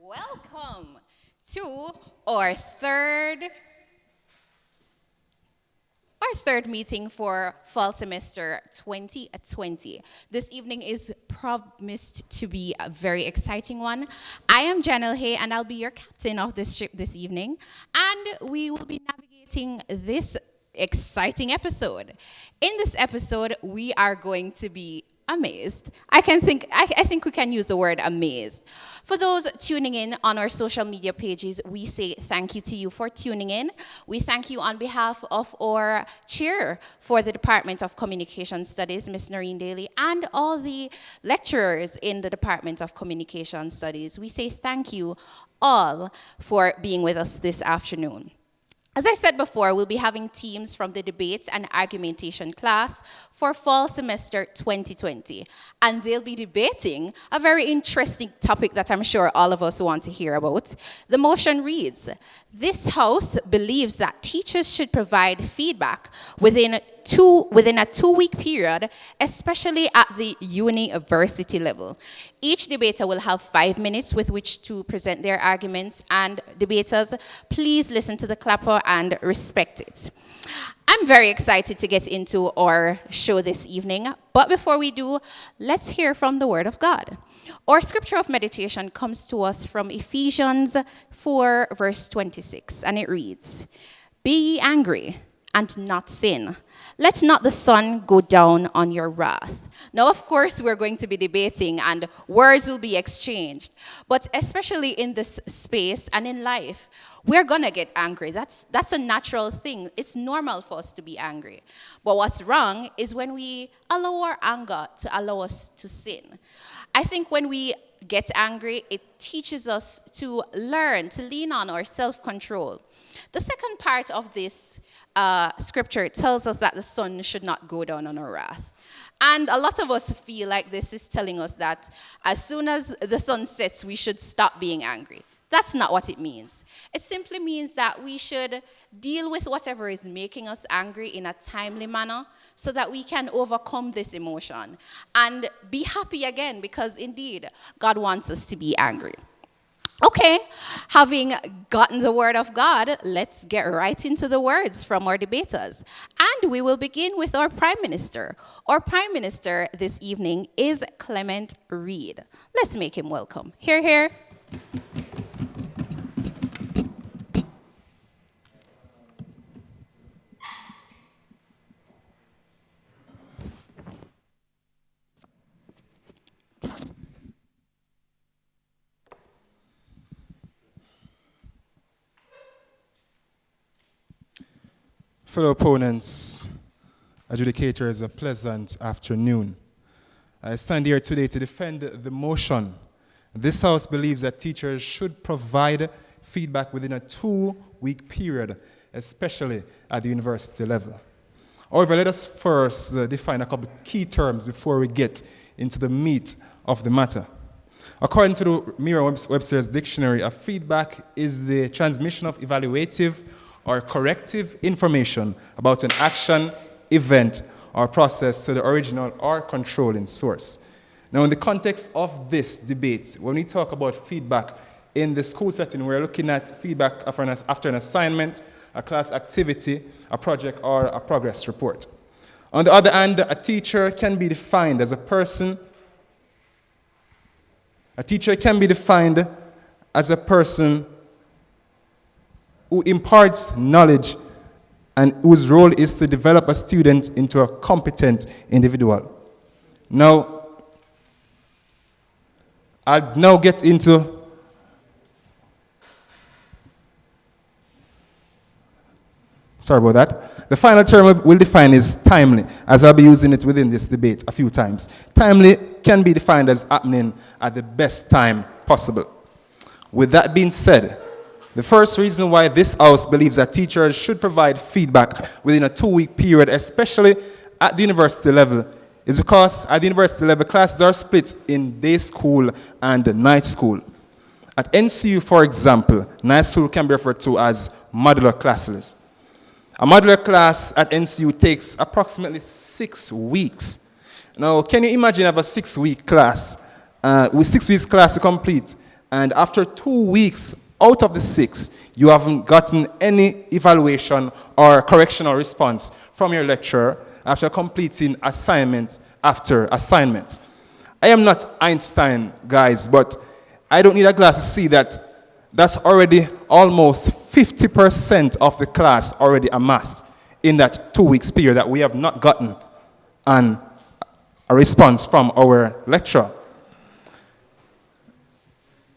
Welcome to our third meeting for fall semester 2020. This evening is promised to be a very exciting one. I am Janelle Hay, and I'll be your captain of this trip this evening. And we will be navigating this exciting episode. In this episode, we are going to be amazed. I think we can use the word amazed. For those tuning in on our social media pages, we say thank you to you for tuning in. We thank you on behalf of our chair for the Department of Communication Studies, Ms. Noreen Daly, and all the lecturers in the Department of Communication Studies. We say thank you all for being with us this afternoon. As I said before, we'll be having teams from the debate and argumentation class for fall semester 2020. And they'll be debating a very interesting topic that I'm sure all of us want to hear about. The motion reads, "This House believes that teachers should provide feedback within a two-week period, especially at the university level. Each debater will have 5 minutes with which to present their arguments, and debaters, please listen to the clapper and respect it." I'm very excited to get into our show this evening, but before we do, let's hear from the Word of God. Our scripture of meditation comes to us from Ephesians 4, verse 26, and it reads, "Be ye angry and not sin. Let not the sun go down on your wrath." Now, of course, we're going to be debating and words will be exchanged. But especially in this space and in life, we're going to get angry. That's a natural thing. It's normal for us to be angry. But what's wrong is when we allow our anger to allow us to sin. I think when we get angry, it teaches us to learn, to lean on our self-control. The second part of this scripture tells us that the sun should not go down on our wrath. And a lot of us feel like this is telling us that as soon as the sun sets, we should stop being angry. That's not what it means. It simply means that we should deal with whatever is making us angry in a timely manner so that we can overcome this emotion and be happy again, because indeed, God wants us to be angry. Okay, having gotten the word of God, let's get right into the words from our debaters. And we will begin with our Prime Minister. Our Prime Minister this evening is Clement Reid. Let's make him welcome. Hear, hear. Fellow opponents, adjudicators, a pleasant afternoon. I stand here today to defend the motion. This House believes that teachers should provide feedback within a 2-week period, especially at the university level. However, let us first define a couple of key terms before we get into the meat of the matter. According to the Merriam-Webster's dictionary, a feedback is the transmission of evaluative or corrective information about an action, event, or process to the original or controlling source. Now, in the context of this debate, when we talk about feedback in the school setting, we're looking at feedback after an assignment, a class activity, a project, or a progress report. On the other hand, a teacher can be defined as a person who imparts knowledge and whose role is to develop a student into a competent individual. Now, I'll now get into sorry about that. The final term we'll define is timely, as I'll be using it within this debate a few times. Timely can be defined as happening at the best time possible. With that being said, the first reason why this House believes that teachers should provide feedback within a 2-week period, especially at the university level, is because at the university level, classes are split in day school and night school. At NCU, for example, night school can be referred to as modular classes. A modular class at NCU takes approximately 6 weeks. Now, can you imagine have a 6-week class, with 6 weeks class to complete, and after 2 weeks out of the 6, you haven't gotten any evaluation or correctional response from your lecturer after completing assignment after assignment. I am not Einstein, guys, but I don't need a glass to see that that's already almost 50% of the class already amassed in that 2 weeks period that we have not gotten a response from our lecturer.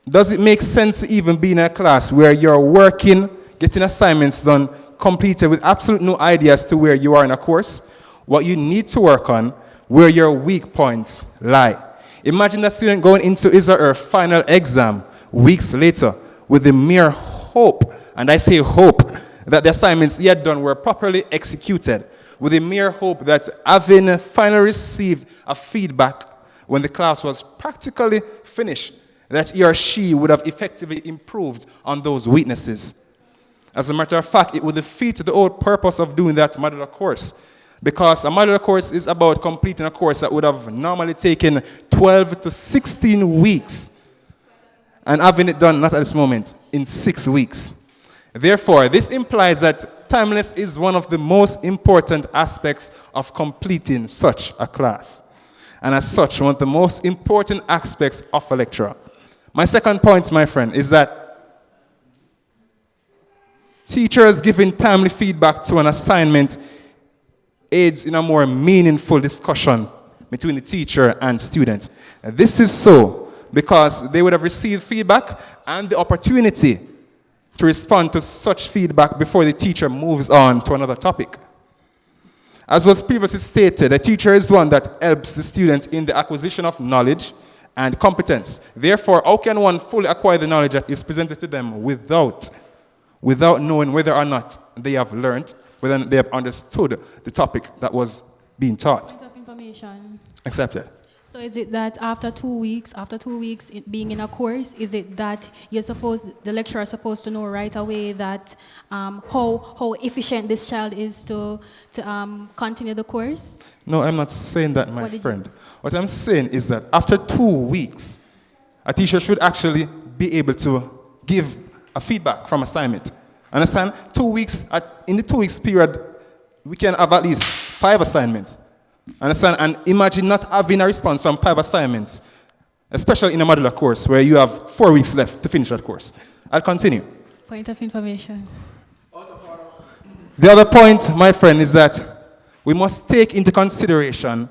Does it make sense to even be in a class where you're working, getting assignments done, completed with absolute no idea as to where you are in a course, what you need to work on, where your weak points lie? Imagine that student going into his or her final exam weeks later with the mere hope, and I say hope, that the assignments he had done were properly executed, with the mere hope that having finally received a feedback when the class was practically finished, that he or she would have effectively improved on those weaknesses. As a matter of fact, it would defeat the whole purpose of doing that modular course, because a modular course is about completing a course that would have normally taken 12 to 16 weeks, and having it done, not at this moment, in 6 weeks. Therefore, this implies that timeliness is one of the most important aspects of completing such a class, and as such, one of the most important aspects of a lecturer. My second point, my friend, is that teachers giving timely feedback to an assignment aids in a more meaningful discussion between the teacher and students. This is so because they would have received feedback and the opportunity to respond to such feedback before the teacher moves on to another topic. As was previously stated, a teacher is one that helps the students in the acquisition of knowledge and competence. Therefore, how can one fully acquire the knowledge that is presented to them without knowing whether or not they have learned, whether they have understood the topic that was being taught? Point of information. Accepted. So is it that after 2 weeks, being in a course, is it that the lecturer is supposed to know right away that how efficient this child is to continue the course? No, I'm not saying that, my friend. What I'm saying is that after 2 weeks, a teacher should actually be able to give a feedback from assignment. Understand? 2 weeks, in the 2 weeks period, we can have at least 5 assignments. Understand? And imagine not having a response from 5 assignments, especially in a modular course where you have 4 weeks left to finish that course. I'll continue. Point of information. The other point, my friend, is that we must take into consideration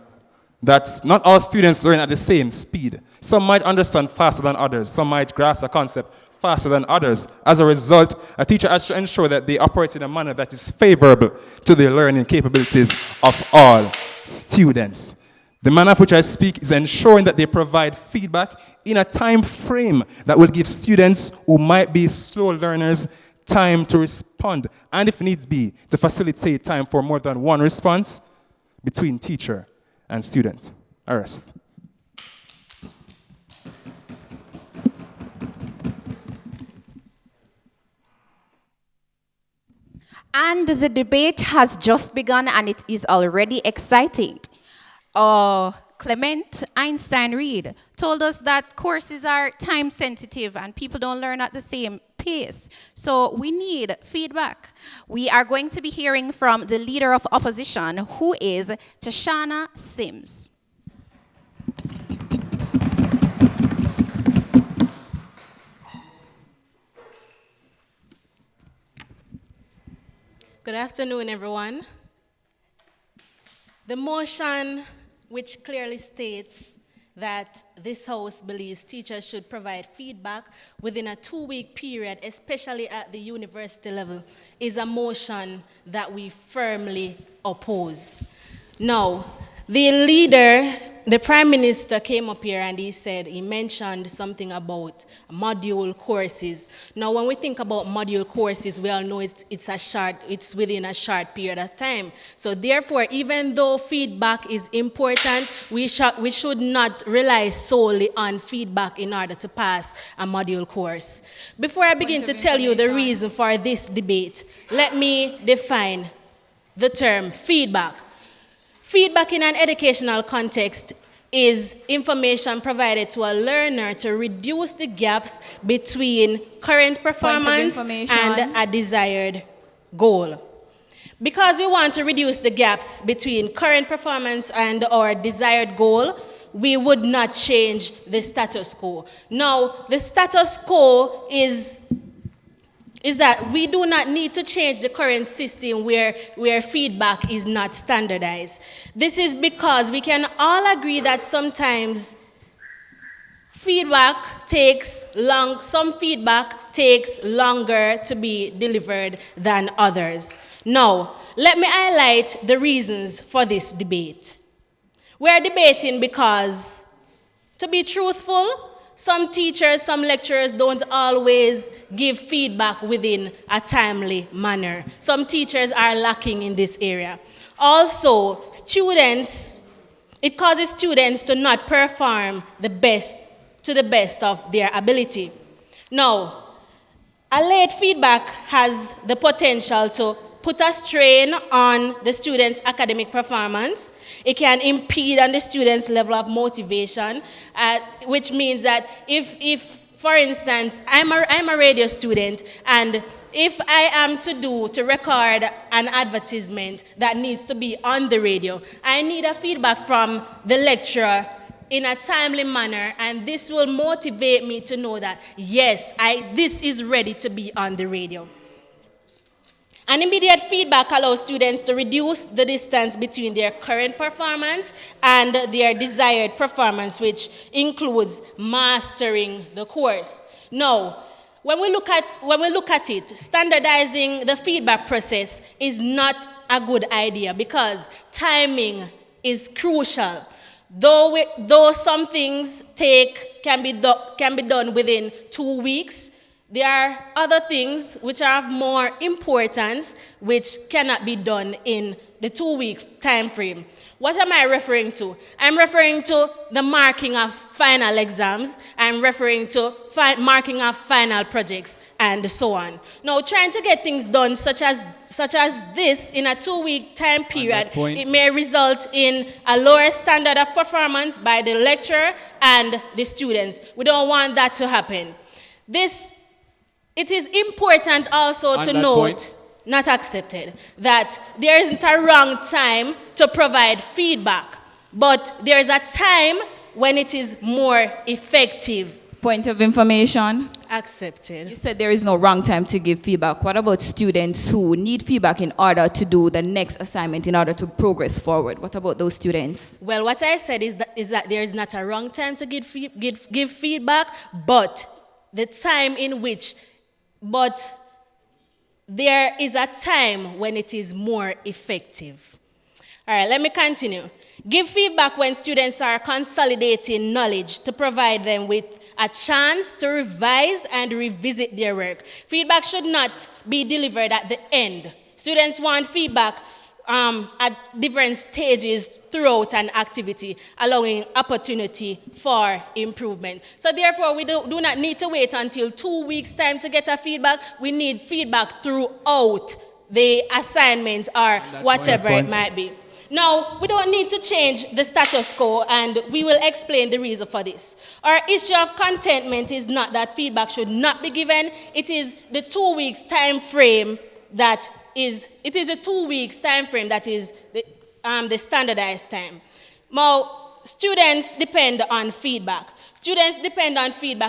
that not all students learn at the same speed. Some might understand faster than others. Some might grasp a concept faster than others. As a result, a teacher has to ensure that they operate in a manner that is favorable to the learning capabilities of all students. The manner of which I speak is ensuring that they provide feedback in a time frame that will give students who might be slow learners time to respond, and if needs be, to facilitate time for more than one response between teacher and student. I rest. And the debate has just begun, and it is already exciting. Clement Einstein Reed told us that courses are time sensitive and people don't learn at the same pace. So we need feedback. We are going to be hearing from the leader of opposition, who is Tashana Sims. Good afternoon, everyone. The motion, which clearly states that this House believes teachers should provide feedback within a 2-week period, especially at the university level, is a motion that we firmly oppose. Now, the Prime Minister came up here and he mentioned something about module courses. Now, when we think about module courses, we all know it's within a short period of time. So therefore, even though feedback is important, we should not rely solely on feedback in order to pass a module course. Before I begin to tell you the reason for this debate, let me define the term feedback. Feedback in an educational context is information provided to a learner to reduce the gaps between current performance information. and a desired goal. Because we want to reduce the gaps between current performance and our desired goal, we would not change the status quo. Now, the status quo is that we do not need to change the current system where feedback is not standardized. This is because we can all agree that sometimes some feedback takes longer to be delivered than others. Now, let me highlight the reasons for this debate. We are debating because, to be truthful, some teachers, some lecturers don't always give feedback within a timely manner. Some teachers are lacking in this area. Also, it causes students to not perform to the best of their ability. Now, a late feedback has the potential to put a strain on the student's academic performance. It can impede on the student's level of motivation, which means that if for instance, I'm a radio student, and if I am to record an advertisement that needs to be on the radio, I need a feedback from the lecturer in a timely manner, and this will motivate me to know that, yes, this is ready to be on the radio. An immediate feedback allows students to reduce the distance between their current performance and their desired performance, which includes mastering the course. Now, when we look at it, standardizing the feedback process is not a good idea because timing is crucial. Though some things can be done within 2 weeks, there are other things which are of more importance which cannot be done in the 2-week time frame. What am I referring to? I'm referring to the marking of final exams. I'm referring to marking of final projects and so on. Now, trying to get things done such as this in a 2-week time period, it may result in a lower standard of performance by the lecturer and the students. We don't want that to happen. It is important also to note, not accepted, that there isn't a wrong time to provide feedback, but there is a time when it is more effective. Point of information. Accepted. You said there is no wrong time to give feedback. What about students who need feedback in order to do the next assignment, in order to progress forward? What about those students? Well, what I said is that there is not a wrong time to give feedback, but there is a time when it is more effective. All right, let me continue. Give feedback when students are consolidating knowledge to provide them with a chance to revise and revisit their work. Feedback should not be delivered at the end. Students want feedback at different stages throughout an activity, allowing opportunity for improvement. So therefore, we do not need to wait until 2 weeks' time to get a feedback. We need feedback throughout the assignment or whatever it might be. Now, we don't need to change the status quo, and we will explain the reason for this. Our issue of contentment is not that feedback should not be given. It is the 2 weeks time frame that is the standardized time. Now, students depend on feedback.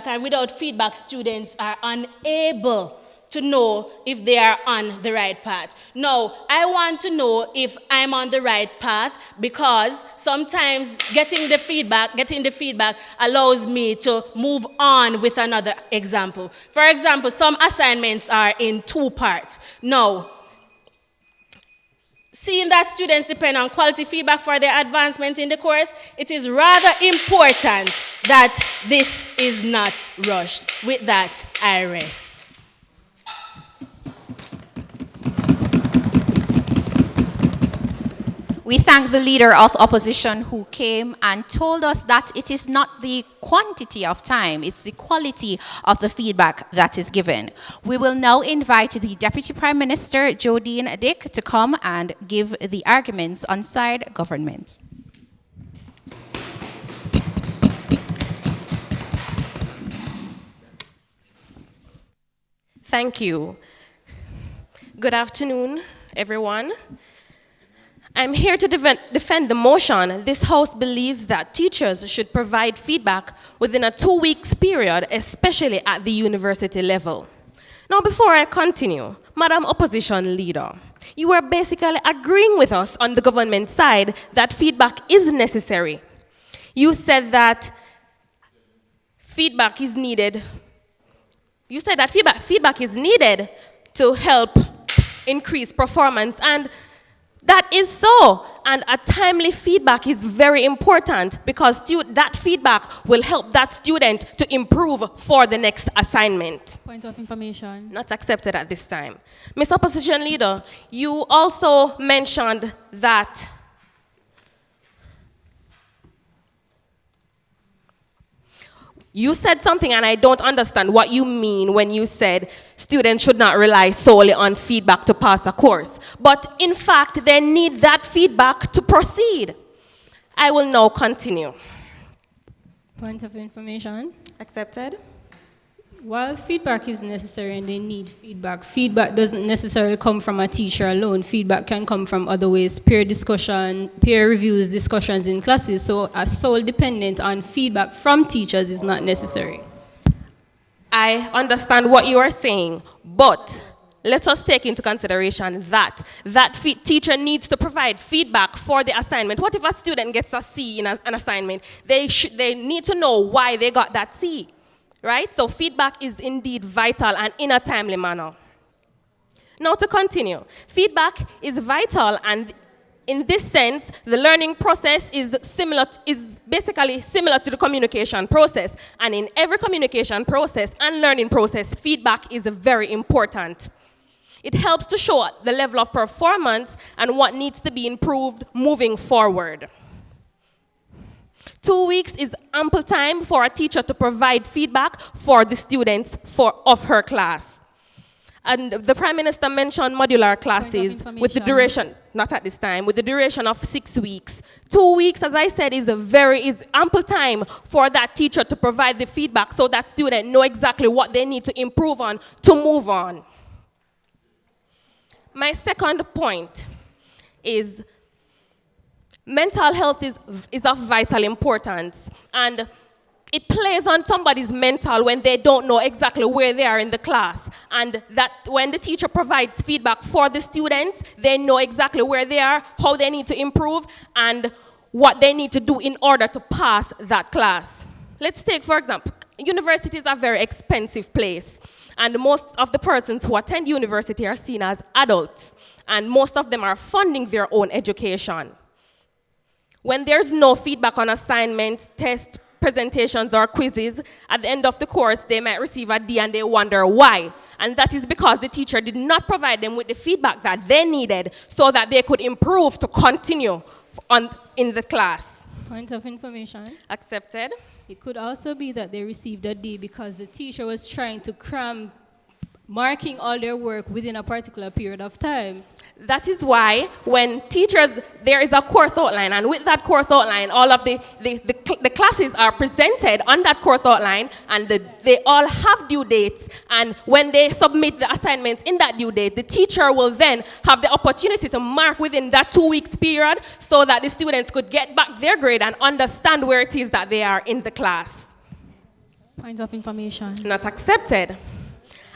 And without feedback, students are unable to know if they are on the right path. Now, I want to know if I'm on the right path because sometimes getting the feedback allows me to move on with another example. For example, some assignments are in 2 parts. Now, seeing that students depend on quality feedback for their advancement in the course, it is rather important that this is not rushed. With that, I rest. We thank the leader of opposition who came and told us that it is not the quantity of time, it's the quality of the feedback that is given. We will now invite the Deputy Prime Minister, Jodine Dick, to come and give the arguments on side government. Thank you. Good afternoon, everyone. I'm here to defend the motion. This House believes that teachers should provide feedback within a 2-week period, especially at the university level. Now, before I continue, Madam Opposition Leader, you are basically agreeing with us on the government side that feedback is necessary. You said that feedback is needed. You said that feedback is needed to help increase performance, and that is so. And a timely feedback is very important because that feedback will help that student to improve for the next assignment. Point of information. Not accepted at this time. Ms. Opposition Leader, you also mentioned that you said something and I don't understand what you mean when you said students should not rely solely on feedback to pass a course. But in fact, they need that feedback to proceed. I will now continue. Point of information. Accepted? While feedback is necessary and they need feedback, feedback doesn't necessarily come from a teacher alone. Feedback can come from other ways, peer discussion, peer reviews, discussions in classes. So a sole dependent on feedback from teachers is not necessary. I understand what you are saying, but let us take into consideration that teacher needs to provide feedback for the assignment. What if a student gets a C in an assignment? They need to know why they got that C. Right? So feedback is indeed vital and in a timely manner. Now to continue. Feedback is vital, and in this sense, the learning process is basically similar to the communication process. And in every communication process and learning process, feedback is very important. It helps to show the level of performance and what needs to be improved moving forward. 2 weeks is ample time for a teacher to provide feedback for the students of her class. And the Prime Minister mentioned modular classes with the duration, not at this time, with the duration of 6 weeks. 2 weeks, as I said, is ample time for that teacher to provide the feedback so that students know exactly what they need to improve on to move on. My second point is mental health is of vital importance, and it plays on somebody's mental when they don't know exactly where they are in the class, and that when the teacher provides feedback for the students, they know exactly where they are, how they need to improve, and what they need to do in order to pass that class. Let's take, for example, university is a very expensive place, and most of the persons who attend university are seen as adults, and most of them are funding their own education. When there's no feedback on assignments, tests, presentations, or quizzes, at the end of the course, they might receive a D and they wonder why. And that is because the teacher did not provide them with the feedback that they needed so that they could improve to continue in the class. Point of information. Accepted. It could also be that they received a D because the teacher was trying to cram marking all their work within a particular period of time. That is why when teachers, there is a course outline, and with that course outline, all of the classes are presented on that course outline, and they all have due dates, and when they submit the assignments in that due date, the teacher will then have the opportunity to mark within that 2 weeks period so that the students could get back their grade and understand where it is that they are in the class. Point of information. Not accepted.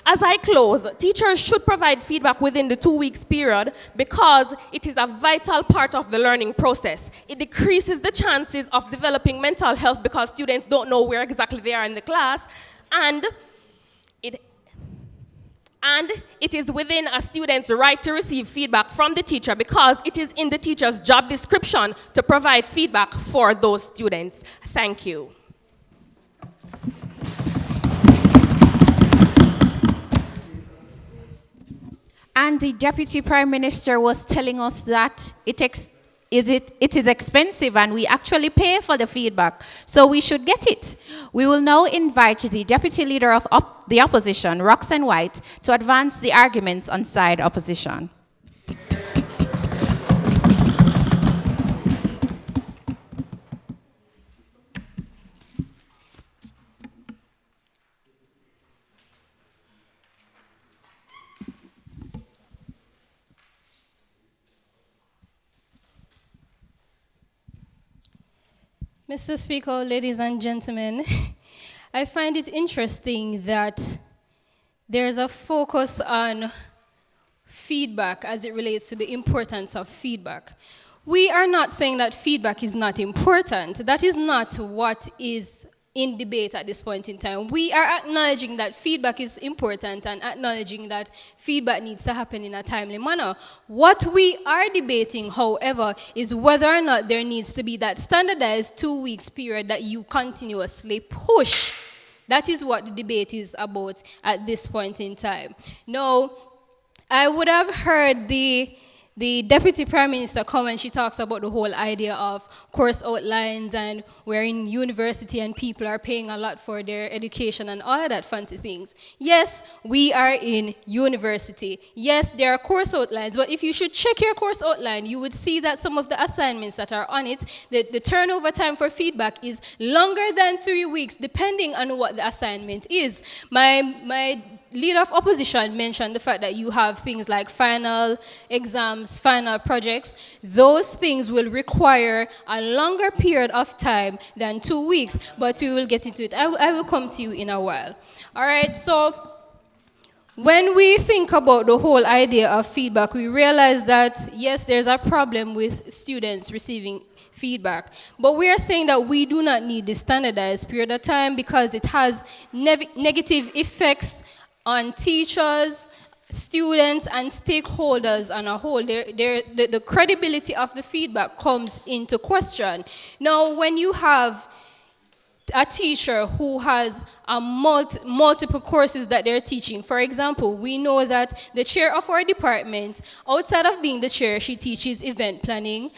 As I close, teachers should provide feedback within the 2 weeks period because it is a vital part of the learning process. It decreases the chances of developing mental health because students don't know where exactly they are in the class, and it is within a student's right to receive feedback from the teacher because it is in the teacher's job description to provide feedback for those students. Thank you. And the Deputy Prime Minister was telling us that it is expensive and we actually pay for the feedback, so we should get it. We will now invite the Deputy Leader of the Opposition, Roxanne White, to advance the arguments on side opposition. Mr. Speaker, ladies and gentlemen, I find it interesting that there's a focus on feedback as it relates to the importance of feedback. We are not saying that feedback is not important. That is not what is in debate at this point in time. We are acknowledging that feedback is important and acknowledging that feedback needs to happen in a timely manner. What we are debating, however, is whether or not there needs to be that standardized 2 weeks period that you continuously push. That is what the debate is about at this point in time. Now, I would have heard the Deputy Prime Minister come and she talks about the whole idea of course outlines and we're in university and people are paying a lot for their education and all of that fancy things. Yes, we are in university. Yes, there are course outlines, but if you should check your course outline, you would see that some of the assignments that are on it, the turnover time for feedback is longer than 3 weeks, depending on what the assignment is. My leader of opposition mentioned the fact that you have things like final exams, final projects. Those things will require a longer period of time than 2 weeks, but we will get into it. I will come to you in a while. All right, so when we think about the whole idea of feedback, we realize that, yes, there's a problem with students receiving feedback. But we are saying that we do not need the standardized period of time because it has negative effects on teachers, students, and stakeholders on a whole. The credibility of the feedback comes into question. Now, when you have a teacher who has multiple courses that they're teaching, for example, we know that the chair of our department, outside of being the chair, she teaches event planning,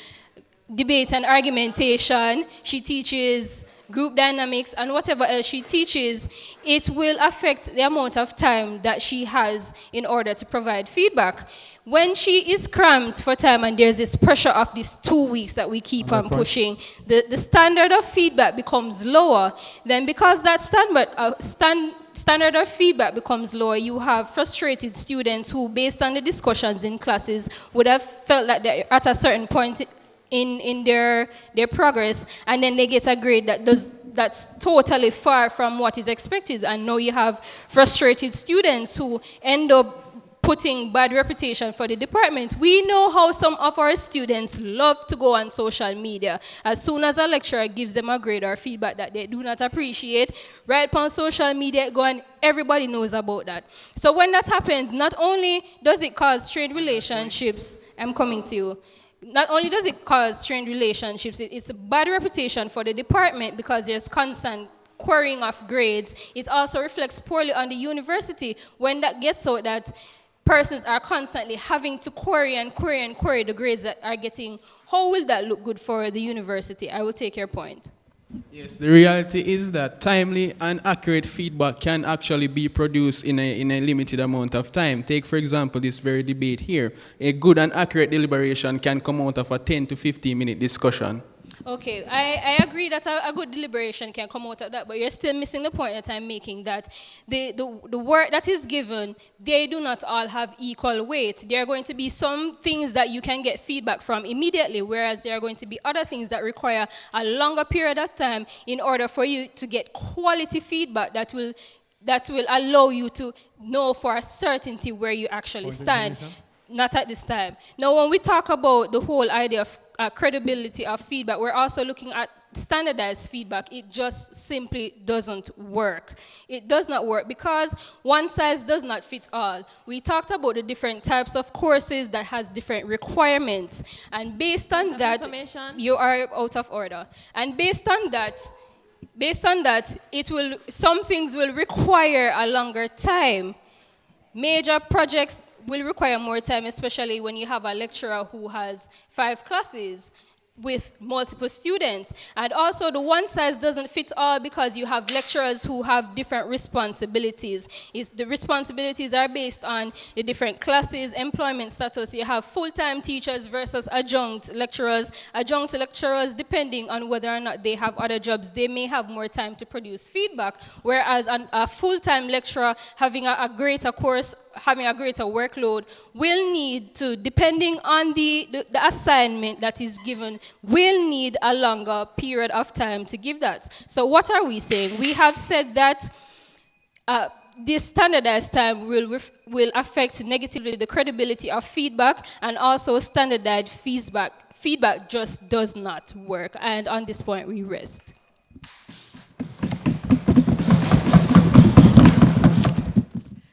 debate and argumentation, she teaches group dynamics, and whatever else she teaches, it will affect the amount of time that she has in order to provide feedback. When she is cramped for time and there's this pressure of these 2 weeks that we keep on pushing, the standard of feedback becomes lower. Then because that standard of feedback becomes lower, you have frustrated students who, based on the discussions in classes, would have felt that they're at a certain point in their progress, and then they get a grade that's totally far from what is expected, and now you have frustrated students who end up putting bad reputation for the department. We know how some of our students love to go on social media. As soon as a lecturer gives them a grade or feedback that they do not appreciate, right on social media, go and everybody knows about that. So when that happens, not only does it cause strained relationships, I'm coming to you, not only does it cause strained relationships, it's a bad reputation for the department because there's constant querying of grades. It also reflects poorly on the university when that gets out that persons are constantly having to query the grades that are getting. How will that look good for the university? I will take your point. Yes, the reality is that timely and accurate feedback can actually be produced in a limited amount of time. Take, for example, this very debate here. A good and accurate deliberation can come out of a 10 to 15-minute discussion. Okay, I agree that a good deliberation can come out of that, but you're still missing the point that I'm making, that the work that is given, they do not all have equal weight. There are going to be some things that you can get feedback from immediately, whereas there are going to be other things that require a longer period of time in order for you to get quality feedback that will allow you to know for a certainty where you actually stand. Not at this time. Now, when we talk about the whole idea of credibility of feedback, we're also looking at standardized feedback. It just simply doesn't work. It does not work because one size does not fit all. We talked about the different types of courses that has different requirements, and based on that, you are out of order. And based on that, some things will require a longer time. Major projects will require more time, especially when you have a lecturer who has 5 classes with multiple students. And also the one size doesn't fit all because you have lecturers who have different responsibilities. The responsibilities are based on the different classes, employment status. You have full-time teachers versus adjunct lecturers. Adjunct lecturers, depending on whether or not they have other jobs, they may have more time to produce feedback, whereas a full-time lecturer having a greater course, having a greater workload, will need to, depending on the assignment that is given will need a longer period of time to give that. So what are we saying? We have said that this standardized time will affect negatively the credibility of feedback, and also standardized feedback just does not work. And on this point, we rest.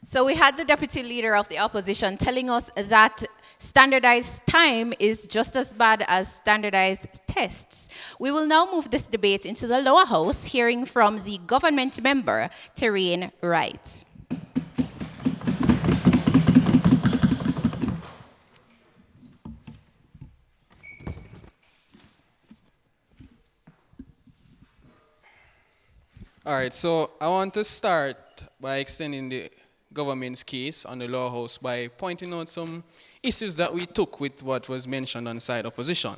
So we had the deputy leader of the opposition telling us that standardized time is just as bad as standardized tests. We will now move this debate into the lower house, hearing from the government member, Terrain Wright. All right, so I want to start by extending the government's case on the law house by pointing out some issues that we took with what was mentioned on side opposition.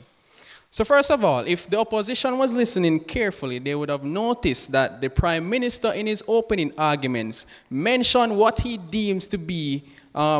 So first of all, if the opposition was listening carefully, they would have noticed that the Prime Minister in his opening arguments mentioned what he deems to be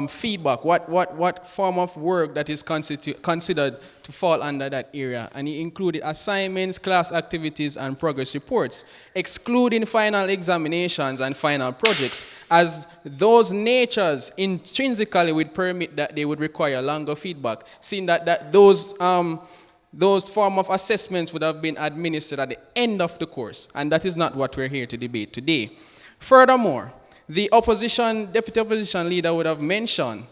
feedback, what form of work that is considered to fall under that area. And he included assignments, class activities, and progress reports, excluding final examinations and final projects, as those natures intrinsically would permit that they would require longer feedback, seeing that those form of assessments would have been administered at the end of the course, and that is not what we're here to debate today. Furthermore, the deputy opposition leader would have mentioned,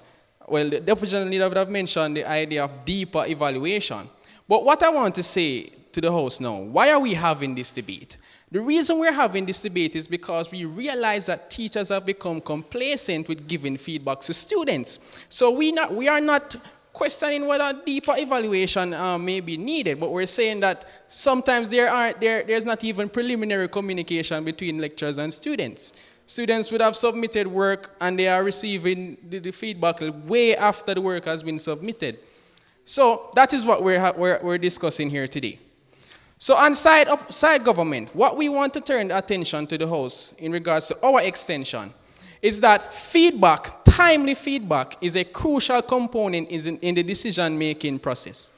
the opposition leader would have mentioned the idea of deeper evaluation. But what I want to say to the House now, why are we having this debate? The reason we're having this debate is because we realize that teachers have become complacent with giving feedback to students. So we are not questioning whether deeper evaluation may be needed, but we're saying that sometimes there's not even preliminary communication between lecturers and students. Students would have submitted work and they are receiving the feedback way after the work has been submitted. So that is what we're discussing here today. So on side government, what we want to turn attention to the House in regards to our extension is that feedback, timely feedback, is a crucial component in the decision-making process,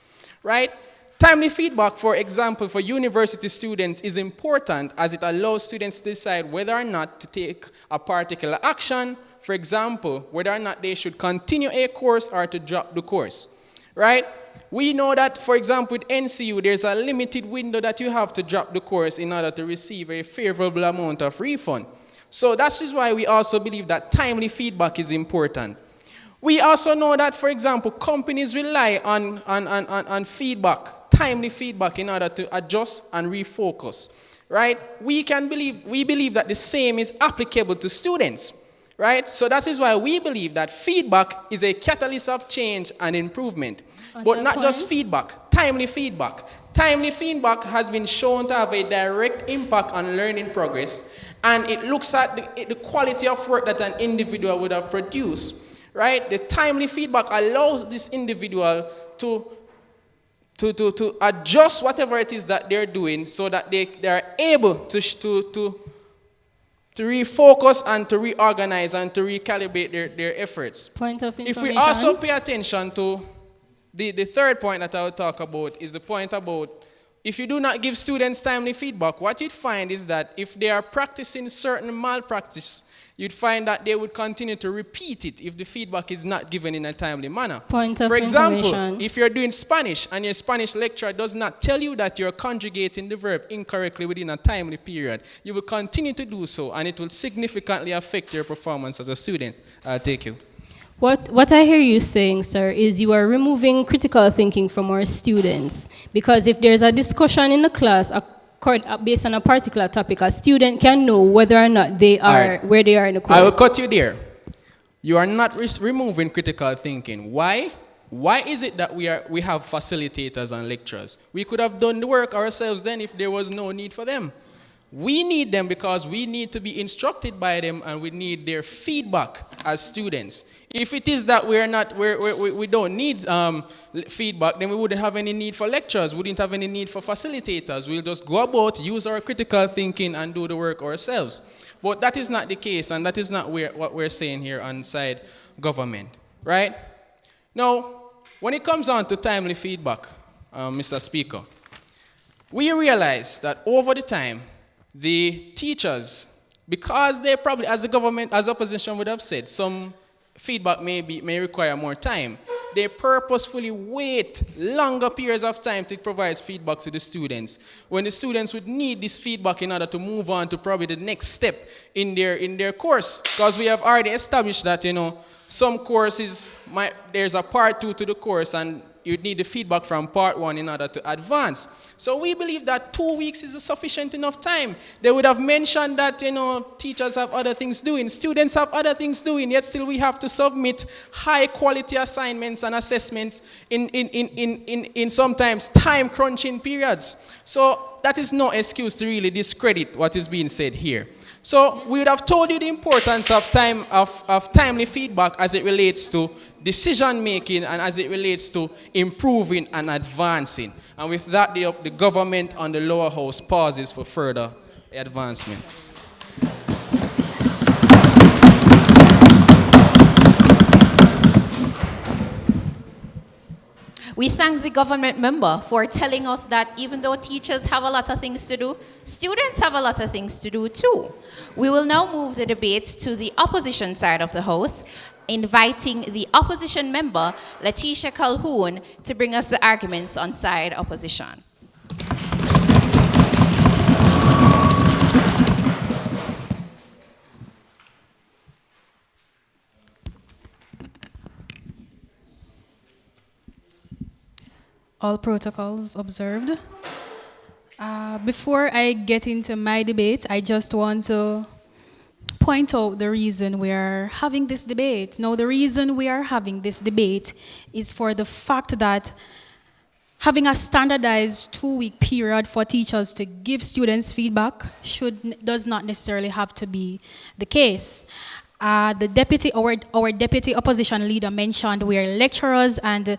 right? Timely feedback, for example, for university students is important as it allows students to decide whether or not to take a particular action, for example, whether or not they should continue a course or to drop the course, right? We know that, for example, with NCU, there's a limited window that you have to drop the course in order to receive a favorable amount of refund. So that is why we also believe that timely feedback is important. We also know that, for example, companies rely on feedback, timely feedback, in order to adjust and refocus, right? We believe that the same is applicable to students, right? So that is why we believe that feedback is a catalyst of change and improvement. But not just feedback, timely feedback. Timely feedback has been shown to have a direct impact on learning progress, and it looks at the quality of work that an individual would have produced. Right? The timely feedback allows this individual to adjust whatever it is that they're doing so that they are able to refocus and to reorganize and to recalibrate their efforts. Point of information. If we also pay attention to the third point that I will talk about is the point about if you do not give students timely feedback, what you'd find is that if they are practicing certain malpractice, you'd find that they would continue to repeat it if the feedback is not given in a timely manner. Point of For example, information. if you're doing Spanish and your Spanish lecturer does not tell you that you're conjugating the verb incorrectly within a timely period, you will continue to do so, and it will significantly affect your performance as a student. Thank you. What I hear you saying, sir, is you are removing critical thinking from our students. Because if there's a discussion in the class based on a particular topic, a student can know whether or not they are where they are in the course. I will cut you there. You are not removing critical thinking. Why? Why is it that we have facilitators and lecturers? We could have done the work ourselves then if there was no need for them. We need them because we need to be instructed by them, and we need their feedback as students. If it is that we don't need feedback, then we wouldn't have any need for lecturers, we wouldn't have any need for facilitators. We'll just go about, use our critical thinking, and do the work ourselves. But that is not the case, and that is not what we're saying here on side government, right? Now, when it comes on to timely feedback, Mr. Speaker. We realize that over the time, the teachers, because they probably, as the government, as opposition would have said, some feedback may require more time. They purposefully wait longer periods of time to provide feedback to the students, when the students would need this feedback in order to move on to probably the next step in their course. Because we have already established that, some courses, there's a part 2 to the course, and you'd need the feedback from part 1 in order to advance. So we believe that 2 weeks is a sufficient enough time. They would have mentioned that, teachers have other things doing, students have other things doing, yet still we have to submit high quality assignments and assessments in sometimes time crunching periods. So that is no excuse to really discredit what is being said here. So we would have told you the importance of timely feedback as it relates to decision making and as it relates to improving and advancing. And with that, the government on the lower house pauses for further advancement. We thank the government member for telling us that even though teachers have a lot of things to do, students have a lot of things to do too. We will now move the debate to the opposition side of the House, inviting the opposition member, Letitia Calhoun, to bring us the arguments on side opposition. All protocols observed. Before I get into my debate, I just want to point out the reason we are having this debate. Now, the reason we are having this debate is for the fact that having a standardized 2-week period for teachers to give students feedback does not necessarily have to be the case. Our deputy opposition leader mentioned where lecturers and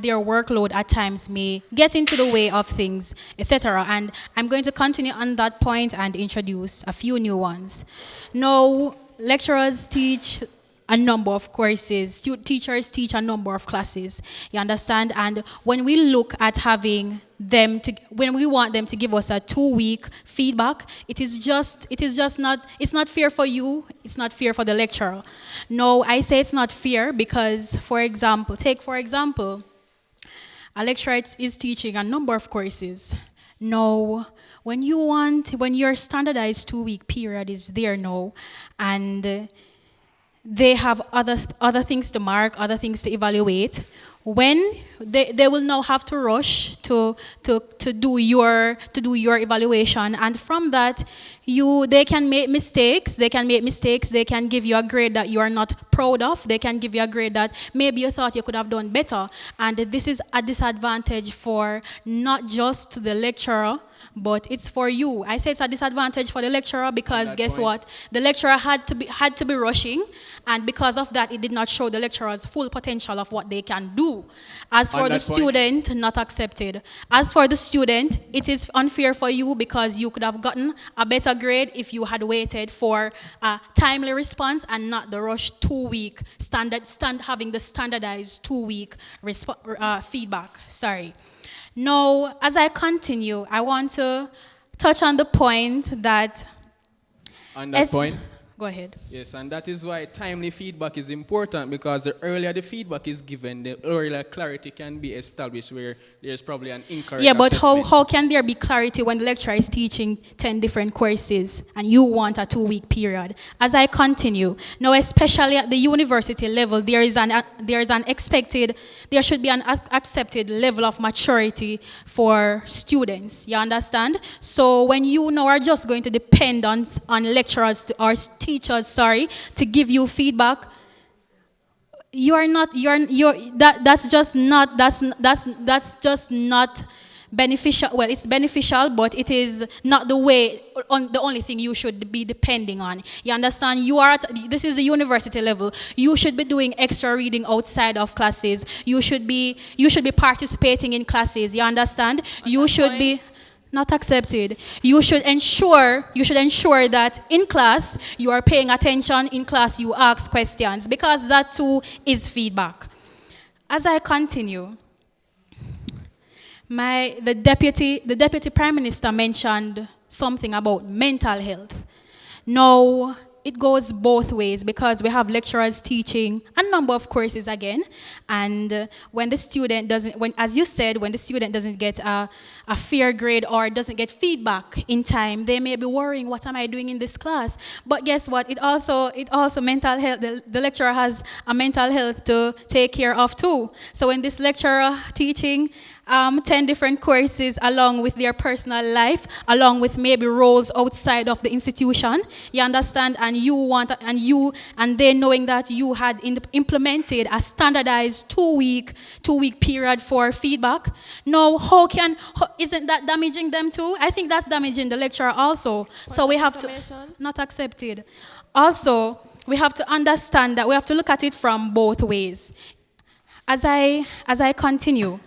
their workload at times may get into the way of things, etc. And I'm going to continue on that point and introduce a few new ones. Now, lecturers teach a number of courses. Teachers teach a number of classes. You understand? And when we look at having them when we want them to give us a 2-week feedback, it's not fair for you, it's not fair for the lecturer. No, I say it's not fair because, for example, a lecturer is teaching a number of courses. Now, when your standardized 2-week period is there now, and they have other things to mark, other things to evaluate, when they will now have to rush to do your evaluation, and from that they can make mistakes. They can give you a grade that you are not proud of. They can give you a grade that maybe you thought you could have done better, and this is a disadvantage for not just the lecturer, but it's for you. I say it's a disadvantage for the lecturer because guess what? The lecturer had to be rushing, and because of that, it did not show the lecturer's full potential of what they can do. As for the student, not accepted. As for the student, it is unfair for you because you could have gotten a better grade if you had waited for a timely response and not the rush 2-week having the standardized 2-week feedback. Sorry. Now, as I continue, I want to touch on the point that... On that point? Go ahead. Yes, and that is why timely feedback is important, because the earlier the feedback is given, the earlier clarity can be established where there's probably an incorrect but assessment. how can there be clarity when the lecturer is teaching 10 different courses and you want a 2-week period? As I continue, now especially at the university level, there should be an accepted level of maturity for students. You understand? So when you now are just going to depend on lecturers or teachers, to give you feedback, that's just not beneficial. Well, it's beneficial, but it is not the only thing you should be depending on. You understand? This is the university level. You should be doing extra reading outside of classes. You should be participating in classes. You understand? You should be not accepted. You should ensure that in class you are paying attention. In class you ask questions, because that too is feedback. As I continue, the deputy prime minister mentioned something about mental health. Now, it goes both ways because we have lecturers teaching a number of courses again, and when the student doesn't, as you said, when the student doesn't get a fair grade or doesn't get feedback in time, they may be worrying, what am I doing in this class? But guess what? It also mental health. The lecturer has a mental health to take care of too. So when this lecturer teaching 10 different courses along with their personal life, along with maybe roles outside of the institution, you understand, and they knowing that you had implemented a standardized two-week period for feedback. Now, isn't that damaging them too? I think that's damaging the lecturer also. So we have to, not accepted. Also, we have to understand that we have to look at it from both ways. As I continue,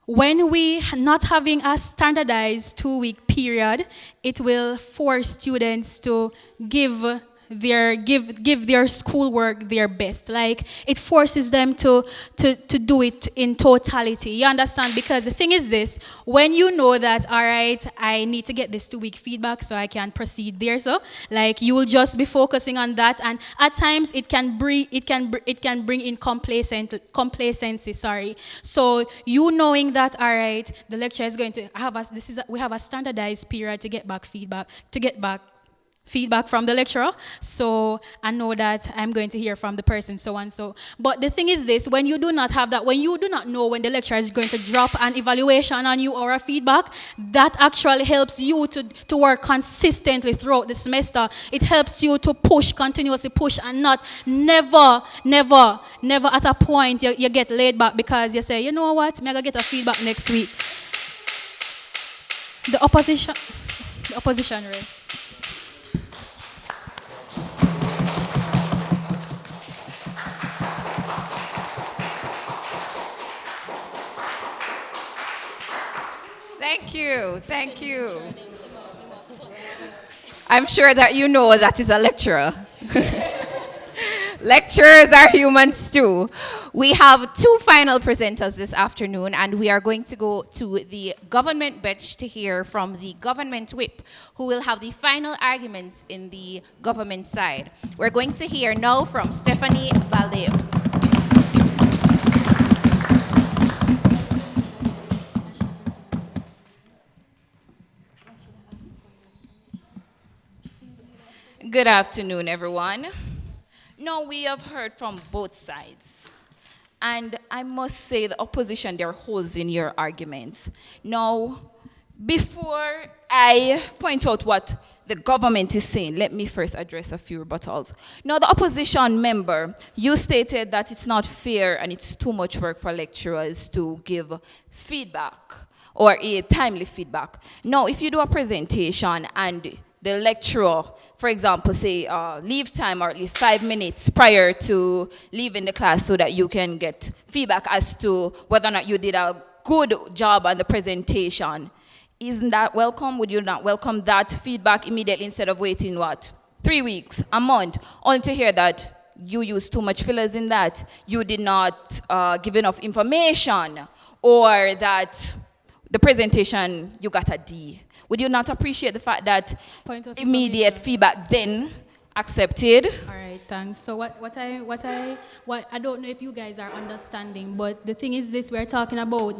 when we not having a standardized two-week period, it will force students to give their schoolwork their best. Like, it forces them to do it in totality. You understand? Because the thing is this: when you know that, all right, I need to get this 2-week feedback so I can proceed there. So, like, you will just be focusing on that, and at times it can bring in complacency. Sorry. So you knowing that, all right, the lecturer is going to we have a standardized period to get back feedback from the lecturer, so I know that I'm going to hear from the person so and so. But the thing is this: when you do not have that, when you do not know when the lecturer is going to drop an evaluation on you or a feedback, that actually helps you to work consistently throughout the semester. It helps you to continuously push, and never at a point you get laid back because you say, you know what, I'm going to get a feedback next week. The opposition race. Thank you. I'm sure that you know that is a lecturer. Lecturers are humans too. We have 2 final presenters this afternoon, and we are going to go to the government bench to hear from the government whip, who will have the final arguments in the government side. We're going to hear now from Stephanie Baldeo. Good afternoon, everyone. Now, we have heard from both sides, and I must say the opposition, they're holes in your arguments. Now, before I point out what the government is saying, let me first address a few rebuttals. Now, the opposition member, you stated that it's not fair and it's too much work for lecturers to give feedback or a timely feedback. Now, if you do a presentation and the lecturer, for example, say leave time or at least 5 minutes prior to leaving the class so that you can get feedback as to whether or not you did a good job on the presentation, isn't that welcome? Would you not welcome that feedback immediately instead of waiting, 3 weeks, a month, only to hear that you used too much fillers in that, you did not give enough information, or that the presentation, you got a D? Would you not appreciate the fact that immediate feedback then accepted? All right, thanks. So what I don't know if you guys are understanding, but the thing is this: we're talking about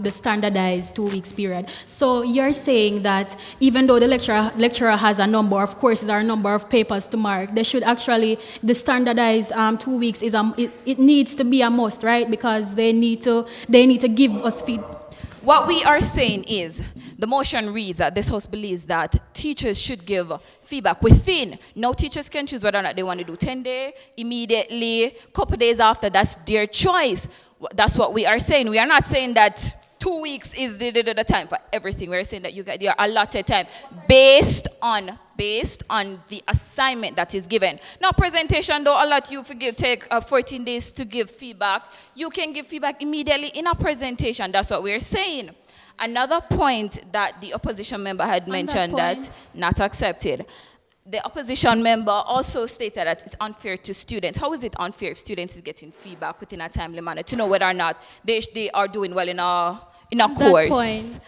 the standardized 2 weeks period. So you're saying that even though the lecturer has a number of courses or a number of papers to mark, they should actually, the standardized 2 weeks is it needs to be a must, right? Because they need to give us feedback. What we are saying is, the motion reads that this House believes that teachers should give feedback within. Now, teachers can choose whether or not they want to do 10 days, immediately, couple days after. That's their choice. That's what we are saying. We are not saying that 2 weeks is the time for everything. We're saying that you get your allotted time based on the assignment that is given. Now, presentation, though, a lot you take 14 days to give feedback. You can give feedback immediately in a presentation. That's what we're saying. Another point that the opposition member had mentioned that not accepted. the opposition member also stated that it's unfair to students. How is it unfair if students is getting feedback within a timely manner to know whether or not they are doing well in a On that course? point,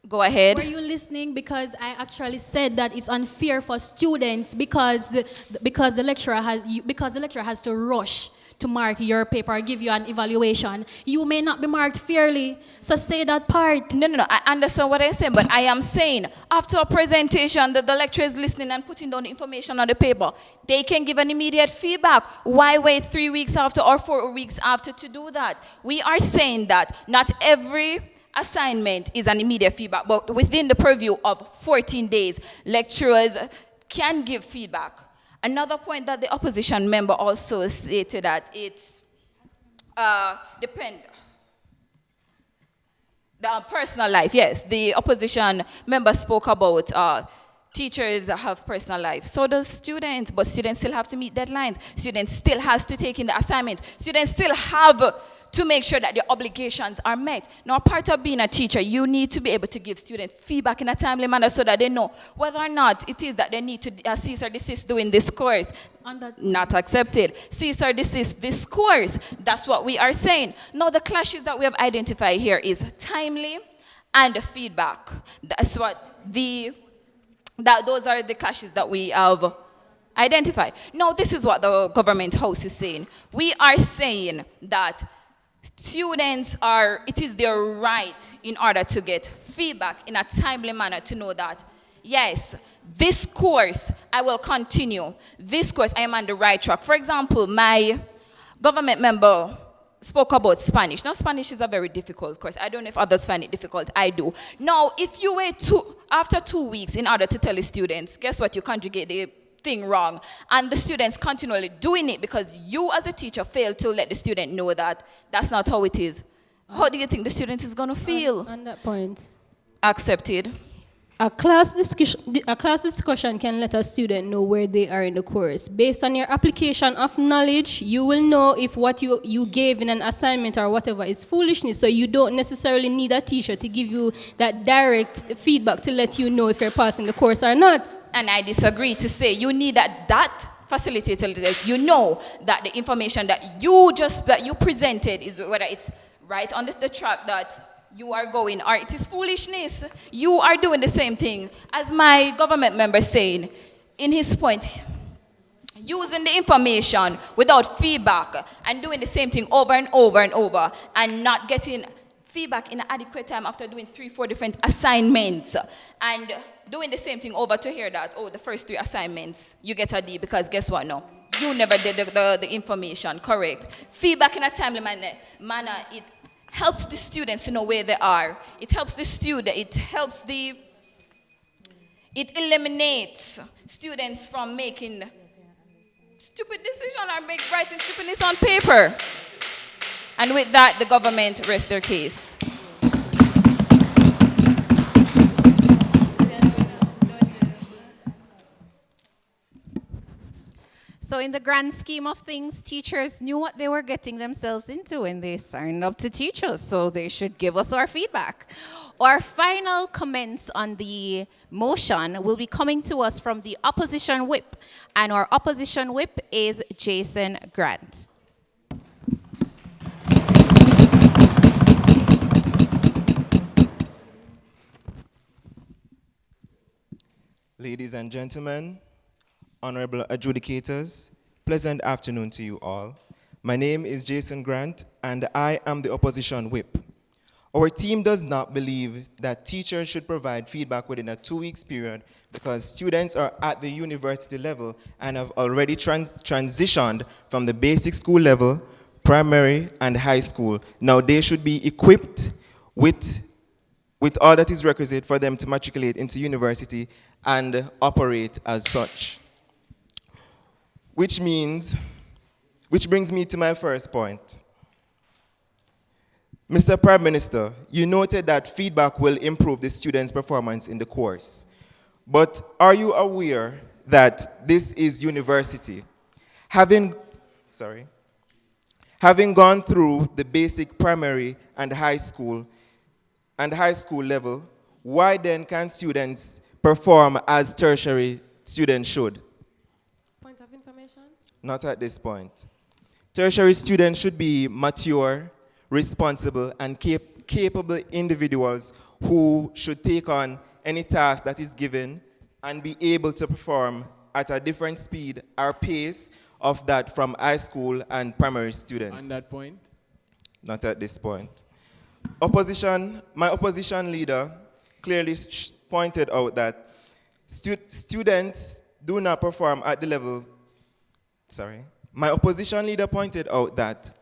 Go ahead. were you listening? Because I actually said that it's unfair for students because the lecturer has to rush to mark your paper or give you an evaluation. You may not be marked fairly. So say that part. No. I understand what I'm saying, but I am saying after a presentation that the lecturer is listening and putting down the information on the paper, they can give an immediate feedback. Why wait 3 weeks after or 4 weeks after to do that? We are saying that not every assignment is an immediate feedback, but within the purview of 14 days, lecturers can give feedback. Another point that the opposition member also stated that it's the personal life. Yes, the opposition member spoke about teachers have personal life. So does students, but students still have to meet deadlines. Students still has to take in the assignment. Students still have to make sure that their obligations are met. Now, part of being a teacher, you need to be able to give students feedback in a timely manner so that they know whether or not it is that they need to cease or desist doing this course. Not accepted. Cease or desist this course. That's what we are saying. Now, the clashes that we have identified here is timely and feedback. That's what those are the clashes that we have identified. Now, this is what the government house is saying. We are saying that students it is their right in order to get feedback in a timely manner to know that, yes, this course I will continue. This course I am on the right track. For example, my government member spoke about Spanish. Now, Spanish is a very difficult course. I don't know if others find it difficult. I do. Now, if you wait after 2 weeks in order to tell the students, guess what? You conjugate the thing wrong. And the students continually doing it because you as a teacher failed to let the student know that that's not how it is. How do you think the student is going to feel? On that point. Accepted. A class discussion can let a student know where they are in the course. Based on your application of knowledge, you will know if what you gave in an assignment or whatever is foolishness. So you don't necessarily need a teacher to give you that direct feedback to let you know if you're passing the course or not. And I disagree to say you need that facilitator that you know that the information that you presented is whether it's right on the track that you are going, or it is foolishness. You are doing the same thing as my government member saying in his point, using the information without feedback and doing the same thing over and over and over and not getting feedback in an adequate time after doing 3-4 different assignments and doing the same thing over to hear that, the first 3 assignments, you get a D because guess what? No, you never did the information correct. Feedback in a timely manner, it helps the students to know where they are. It helps the student. It eliminates students from making stupid decisions or writing stupidness on paper. And with that, the government rests their case. So in the grand scheme of things, teachers knew what they were getting themselves into when they signed up to teach us, so they should give us our feedback. Our final comments on the motion will be coming to us from the opposition whip, and our opposition whip is Jason Grant. Ladies and gentlemen, honorable adjudicators, pleasant afternoon to you all. My name is Jason Grant, and I am the opposition whip. Our team does not believe that teachers should provide feedback within a 2 weeks period because students are at the university level and have already transitioned from the basic school level, primary, and high school. Now they should be equipped with all that is requisite for them to matriculate into university and operate as such. Which brings me to my first point. Mr. Prime Minister, you noted that feedback will improve the students' performance in the course. But are you aware that this is university? Having gone through the basic primary and high school level, why then can students perform as tertiary students should? information? Not at this point. Tertiary students should be mature, responsible, and capable individuals who should take on any task that is given and be able to perform at a different speed or pace of that from high school and primary students. On that point? Not at this point. My opposition leader clearly pointed out that students do not perform at the level. My opposition leader pointed out that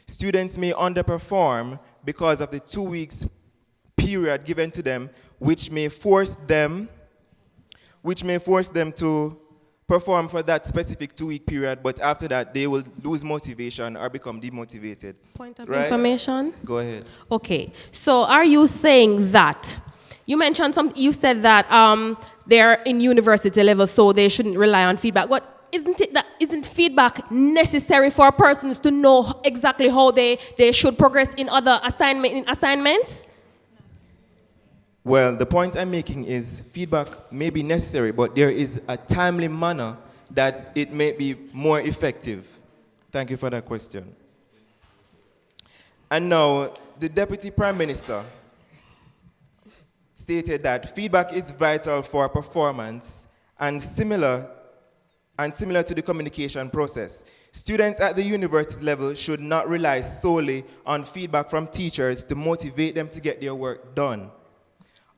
students may underperform because of the 2 weeks period given to them, which may force them to perform for that specific 2 week period, but after that they will lose motivation or become demotivated. Point of right? information? Go ahead. Okay, so are you saying that, you mentioned something, you said that they're in university level, so they shouldn't rely on feedback. But isn't feedback necessary for persons to know exactly how they should progress in other assignments? Well, the point I'm making is feedback may be necessary, but there is a timely manner that it may be more effective. Thank you for that question. And now, the Deputy Prime Minister stated that feedback is vital for performance and similar to the communication process. Students at the university level should not rely solely on feedback from teachers to motivate them to get their work done.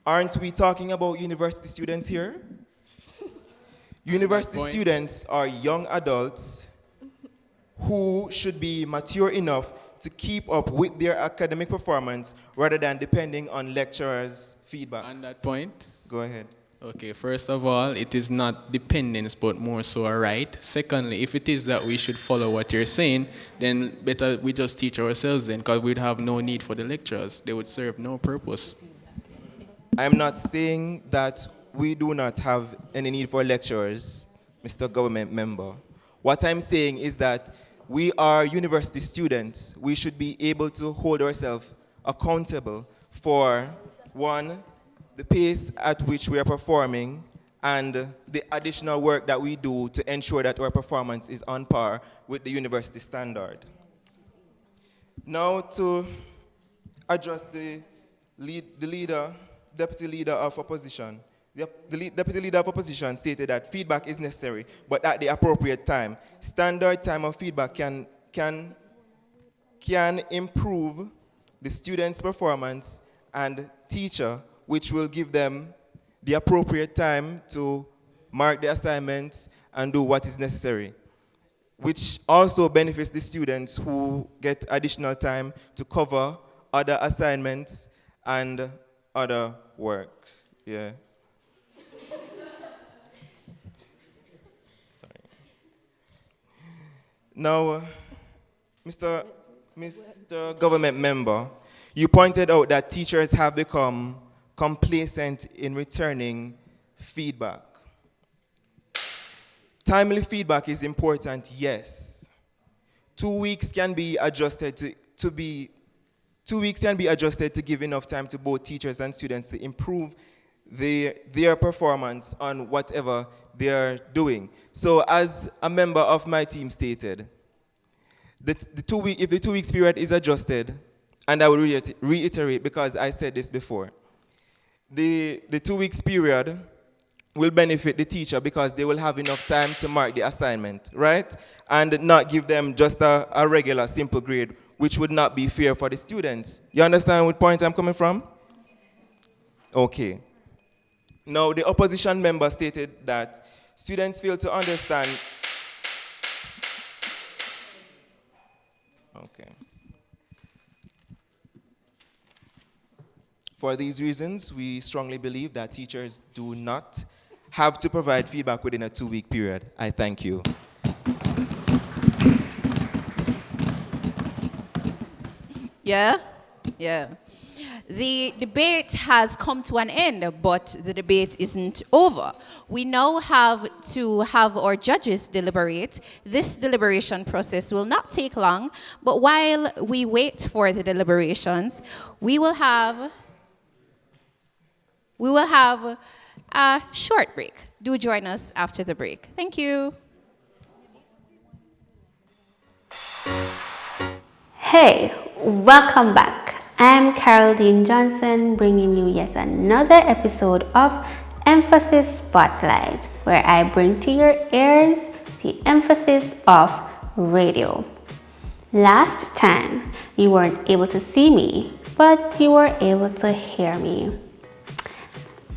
Aren't we talking about university students here? University students are young adults who should be mature enough to keep up with their academic performance rather than depending on lecturers' feedback. On that point? Go ahead. Okay, first of all, it is not dependence, but more so a right. Secondly, if it is that we should follow what you're saying, then better we just teach ourselves then, because we'd have no need for the lecturers. They would serve no purpose. I'm not saying that we do not have any need for lecturers, Mr. Government Member. What I'm saying is that we are university students. We should be able to hold ourselves accountable for, one, the pace at which we are performing and the additional work that we do to ensure that our performance is on par with the university standard. Now to address the deputy leader of opposition. The deputy leader of opposition stated that feedback is necessary, but at the appropriate time. Standard time of feedback can improve the student's performance and teacher, which will give them the appropriate time to mark the assignments and do what is necessary, which also benefits the students who get additional time to cover other assignments and other works. Yeah. Sorry. Now, Mr. Government Member, you pointed out that teachers have become complacent in returning feedback. Timely feedback is important, yes. 2 weeks can be adjusted to give enough time to both teachers and students to improve their performance on whatever they're doing. So as a member of my team stated, if the 2 weeks period is adjusted, and I will reiterate because I said this before, the 2 weeks period will benefit the teacher because they will have enough time to mark the assignment, right? And not give them just a regular simple grade, which would not be fair for the students. You understand what point I'm coming from? Okay. Now, the opposition member stated that students fail to understand. Okay. For these reasons, we strongly believe that teachers do not have to provide feedback within a 2 week period. I thank you. Yeah? Yeah. The debate has come to an end, but the debate isn't over. We now have to have our judges deliberate. This deliberation process will not take long, but while we wait for the deliberations, we will have a short break. Do join us after the break. Thank you. Hey, welcome back. I'm Carolyn Johnson bringing you yet another episode of Emphasis Spotlight, where I bring to your ears the emphasis of radio. Last time, you weren't able to see me, but you were able to hear me.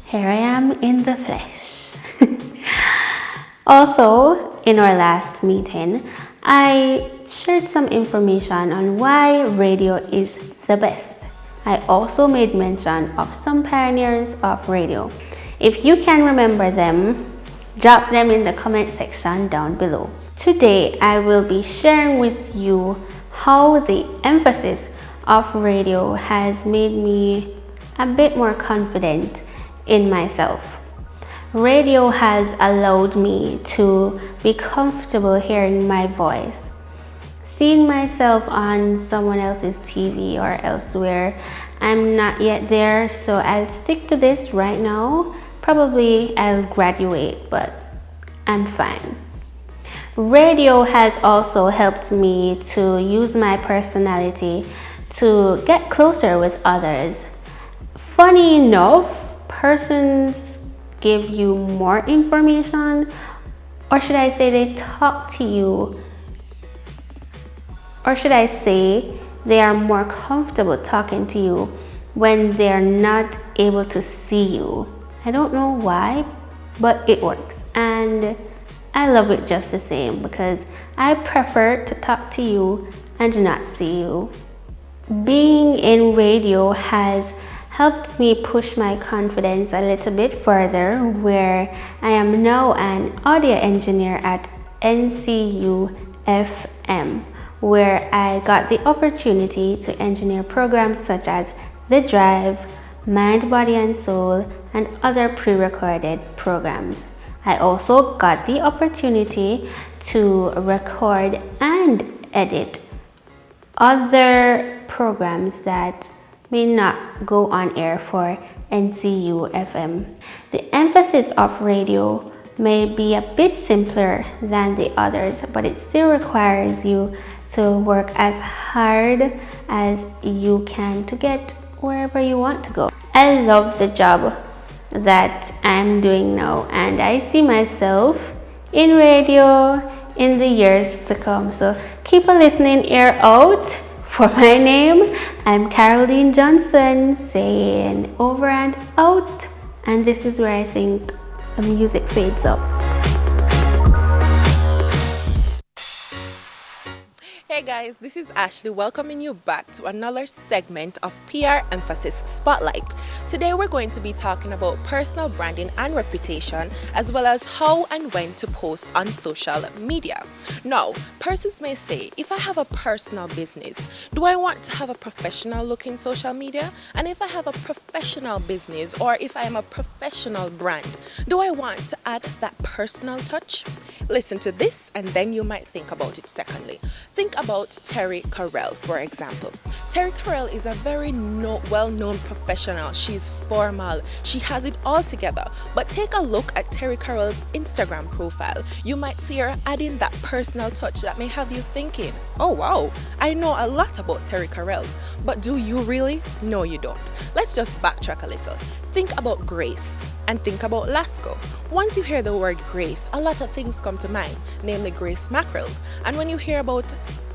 Here I am in the flesh. Also, in our last meeting, I shared some information on why radio is the best. I also made mention of some pioneers of radio. If you can remember them, drop them in the comment section down below. Today, I will be sharing with you how the emphasis of radio has made me a bit more confident in myself. Radio has allowed me to be comfortable hearing my voice. Seeing myself on someone else's TV or elsewhere, I'm not yet there, so I'll stick to this right now. Probably I'll graduate, but I'm fine. Radio has also helped me to use my personality to get closer with others. Funny enough, persons give you more information, or should I say they talk to you, or should I say they are more comfortable talking to you when they're not able to see you. I don't know why, but it works, and I love it just the same because I prefer to talk to you and not see you. Being in radio has helped me push my confidence a little bit further, where I am now an audio engineer at NCU FM, where I got the opportunity to engineer programs such as The Drive, Mind, Body and Soul, and other pre-recorded programs. I also got the opportunity to record and edit other programs that may not go on air for NCU FM. The emphasis of radio may be a bit simpler than the others, but it still requires you to work as hard as you can to get wherever you want to go. I love the job that I'm doing now, and I see myself in radio in the years to come. So keep a listening ear out for my name. I'm Caroline Johnson saying over and out, and this is where I think the music fades up. Hey guys, this is Ashley welcoming you back to another segment of PR Emphasis Spotlight. Today we're going to be talking about personal branding and reputation, as well as how and when to post on social media. Now, persons may say, if I have a personal business, do I want to have a professional looking social media? And if I have a professional business, or if I am a professional brand, do I want to add that personal touch? Listen to this and then you might think about it secondly. Think about Terry Carell, for example. Terry Carell is a very well-known professional. She's formal. She has it all together. But take a look at Terry Carell's Instagram profile. You might see her adding that personal touch that may have you thinking, oh wow, I know a lot about Terry Carell. But do you really? No, you don't. Let's just backtrack a little. Think about Grace and think about Lasco. Once you hear the word Grace, a lot of things come to mind, namely Grace Mackerel. And when you hear about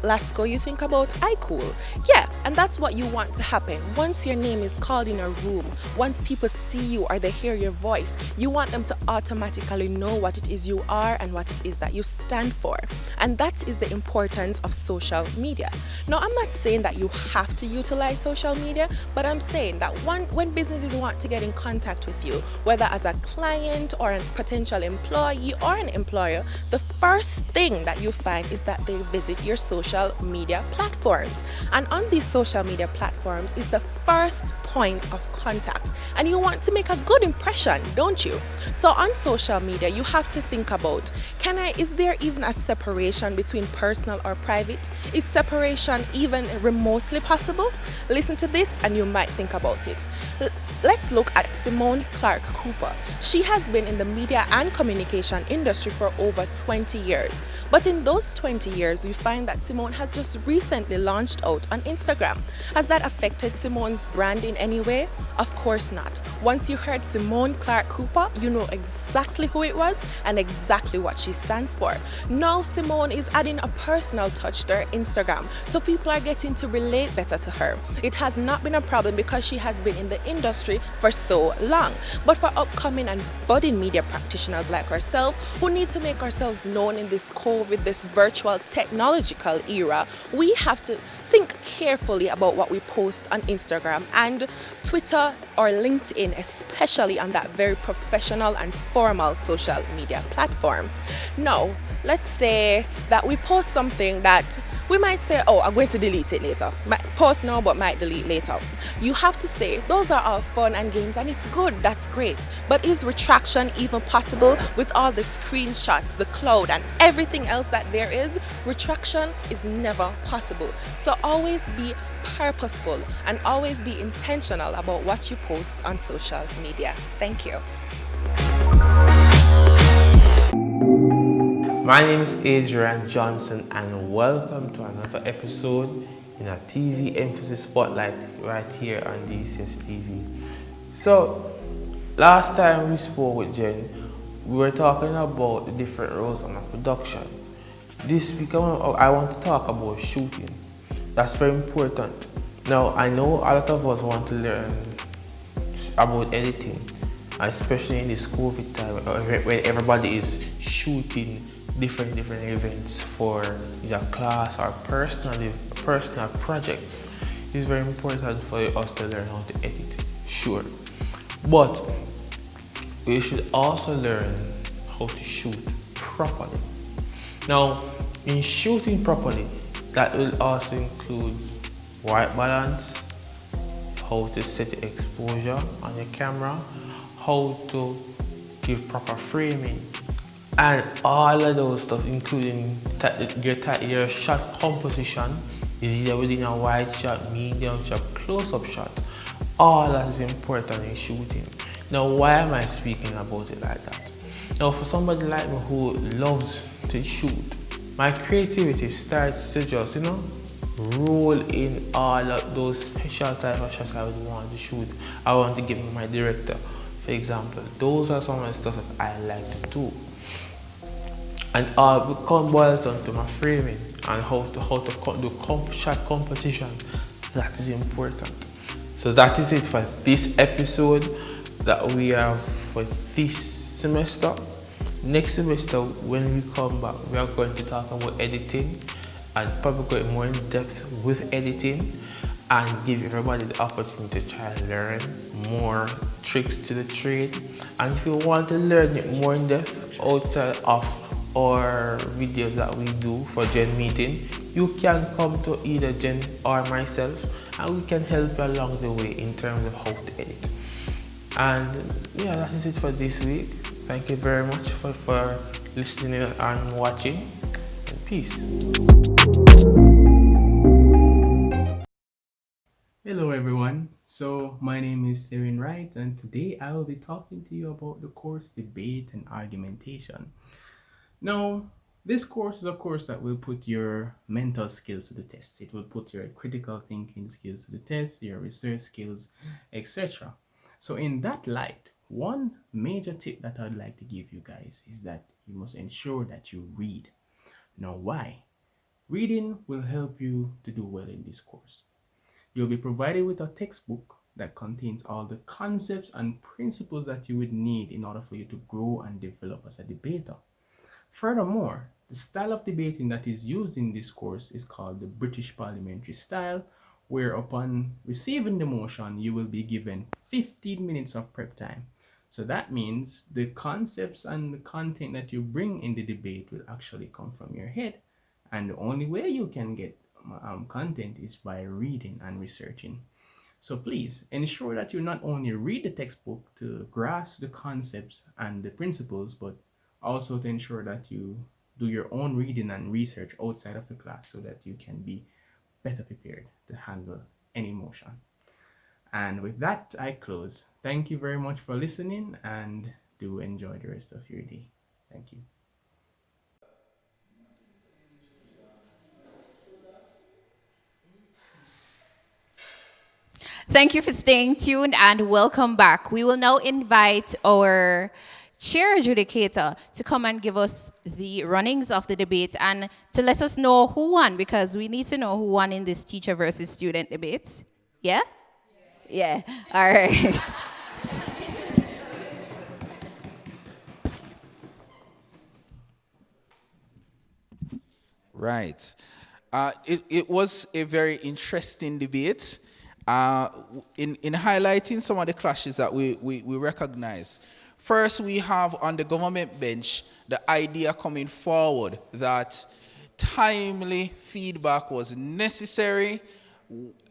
Lasco, you think about iCool. Yeah, and that's what you want to happen. Once your name is called in a room, once people see you or they hear your voice, you want them to automatically know what it is you are and what it is that you stand for. And that is the importance of social media. Now, I'm not saying that you have to utilize social media, but I'm saying that when businesses want to get in contact with you, whether as a client or a potential employee or an employer, the first thing that you find is that they visit your social media platforms. And on these social media platforms is the first point of contact. And you want to make a good impression, don't you? So on social media, you have to think about, is there even a separation between personal or private? Is separation even remotely possible? Listen to this and you might think about it. let's look at Simone Clark Cooper. She has been in the media and communication industry for over 20 years. But in those 20 years, we find that Simone has just recently launched out on Instagram. Has that affected Simone's brand in any way? Of course not. Once you heard Simone Clark Cooper, you know exactly who it was and exactly what she stands for. Now Simone is adding a personal touch to her Instagram, so people are getting to relate better to her. It has not been a problem because she has been in the industry for so long. But for upcoming and budding media practitioners like herself, who need to make ourselves known in this COVID, this virtual technological era, we have to think carefully about what we post on Instagram and Twitter or LinkedIn, especially on that very professional and formal social media platform. Now, let's say that we post something that we might say, oh, I'm going to delete it later. Might post now, but might delete later. You have to say, those are all fun and games, and it's good, that's great. But is retraction even possible with all the screenshots, the cloud, and everything else that there is? Retraction is never possible. So always be purposeful and always be intentional about what you post on social media. Thank you. My name is Adrian Johnson and welcome to another episode in a TV Emphasis Spotlight right here on DCS TV. So, last time we spoke with Jen, we were talking about the different roles on a production. This week I want to talk about shooting. That's very important. Now, I know a lot of us want to learn about editing, especially in this COVID time where everybody is shooting different events for either class or personal projects. It's very important for us to learn how to edit, sure. But we should also learn how to shoot properly. Now, in shooting properly, that will also include white balance, how to set the exposure on your camera, how to give proper framing, and all of those stuff, including your shot composition, is either within a wide shot, medium shot, close-up shot. All that is important in shooting. Now, why am I speaking about it like that? Now, for somebody like me who loves to shoot, my creativity starts to just, roll in all of those special type of shots I would want to shoot. I want to give my director, for example. Those are some of the stuff that I like to do. And all boils down to my framing and how to do shot composition. That is important. So that is it for this episode that we have for this semester. Next semester, when we come back, we are going to talk about editing and probably go more in depth with editing and give everybody the opportunity to try and learn more tricks to the trade. And if you want to learn it more in depth outside of our videos that we do for Gen meeting, you can come to either Jen or myself and we can help you along the way in terms of how to edit. And yeah, that is it for this week. Thank you very much for listening and watching, and peace. Hello everyone, so my name is Erin Wright and today I will be talking to you about the course Debate and Argumentation. Now, this course is a course that will put your mental skills to the test. It will put your critical thinking skills to the test, your research skills, etc. So in that light, one major tip that I'd like to give you guys is that you must ensure that you read. Now, why? Reading will help you to do well in this course. You'll be provided with a textbook that contains all the concepts and principles that you would need in order for you to grow and develop as a debater. Furthermore, the style of debating that is used in this course is called the British parliamentary style, where upon receiving the motion, you will be given 15 minutes of prep time. So that means the concepts and the content that you bring in the debate will actually come from your head. And the only way you can get content is by reading and researching. So please ensure that you not only read the textbook to grasp the concepts and the principles, but also to ensure that you do your own reading and research outside of the class so that you can be better prepared to handle any motion. And with that, I close. Thank you very much for listening and do enjoy the rest of your day. Thank you. Thank you for staying tuned and welcome back. We will now invite our chair adjudicator to come and give us the runnings of the debate and to let us know who won, because we need to know who won in this teacher versus student debate. Yeah? Yeah. All right. Right. It was a very interesting debate. In highlighting some of the clashes that we recognize. First, we have on the government bench the idea coming forward that timely feedback was necessary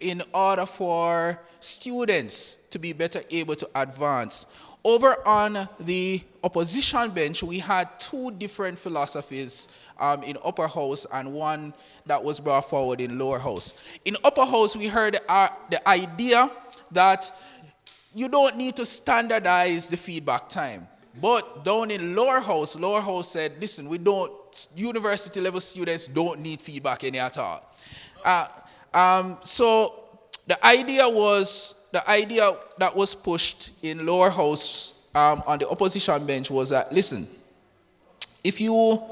in order for students to be better able to advance. Over on the opposition bench, we had two different philosophies in upper house and one that was brought forward in lower house. In upper house, we heard the idea that you don't need to standardize the feedback time. But down in lower house said, listen, university level students don't need feedback any at all. So the idea that was pushed in lower house on the opposition bench was that, listen, if you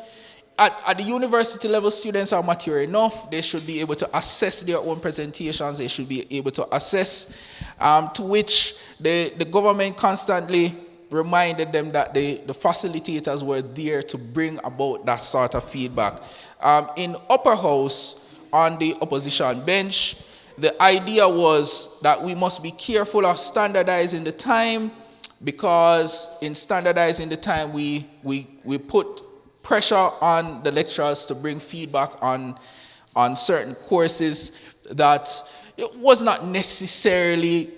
at the university level, students are mature enough. They should be able to assess their own presentations. They should be able to assess, to which the government constantly reminded them that the facilitators were there to bring about that sort of feedback. In upper house, on the opposition bench, the idea was that we must be careful of standardizing the time, because in standardizing the time, we put pressure on the lecturers to bring feedback on certain courses that it was not necessarily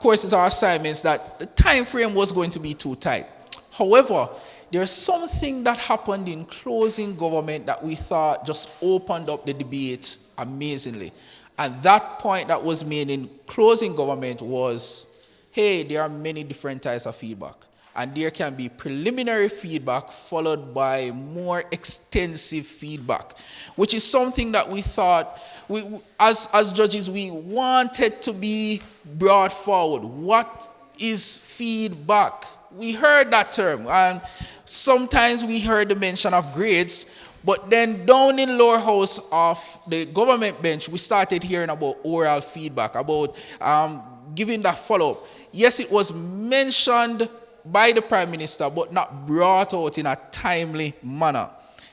courses or assignments that the time frame was going to be too tight. However, there's something that happened in closing government that we thought just opened up the debate amazingly. And that point that was made in closing government was, hey, there are many different types of feedback. And there can be preliminary feedback followed by more extensive feedback, which is something that we thought, as judges, we wanted to be brought forward. What is feedback? We heard that term, and sometimes we heard the mention of grades, but then down in lower house of the government bench, we started hearing about oral feedback, about giving that follow-up. Yes, it was mentioned by the Prime Minister, but not brought out in a timely manner.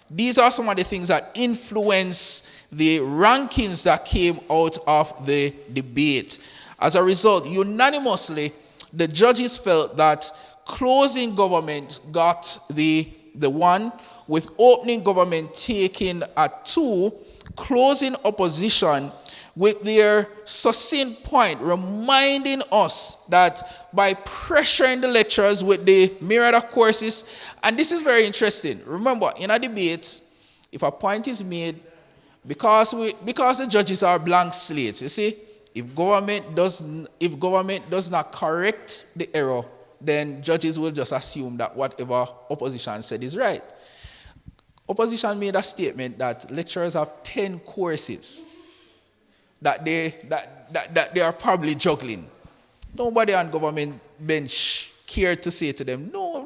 These are some of the things that influence the rankings that came out of the debate. As a result, unanimously, the judges felt that closing government got the one, with opening government taking a 2, closing opposition with their succinct point, reminding us that by pressuring the lecturers with the myriad of courses, and this is very interesting. Remember, in a debate, if a point is made, because the judges are blank slates, you see, if government does not correct the error, then judges will just assume that whatever opposition said is right. Opposition made a statement that lecturers have 10 courses that they are probably juggling. Nobody on government bench cared to say to them, no,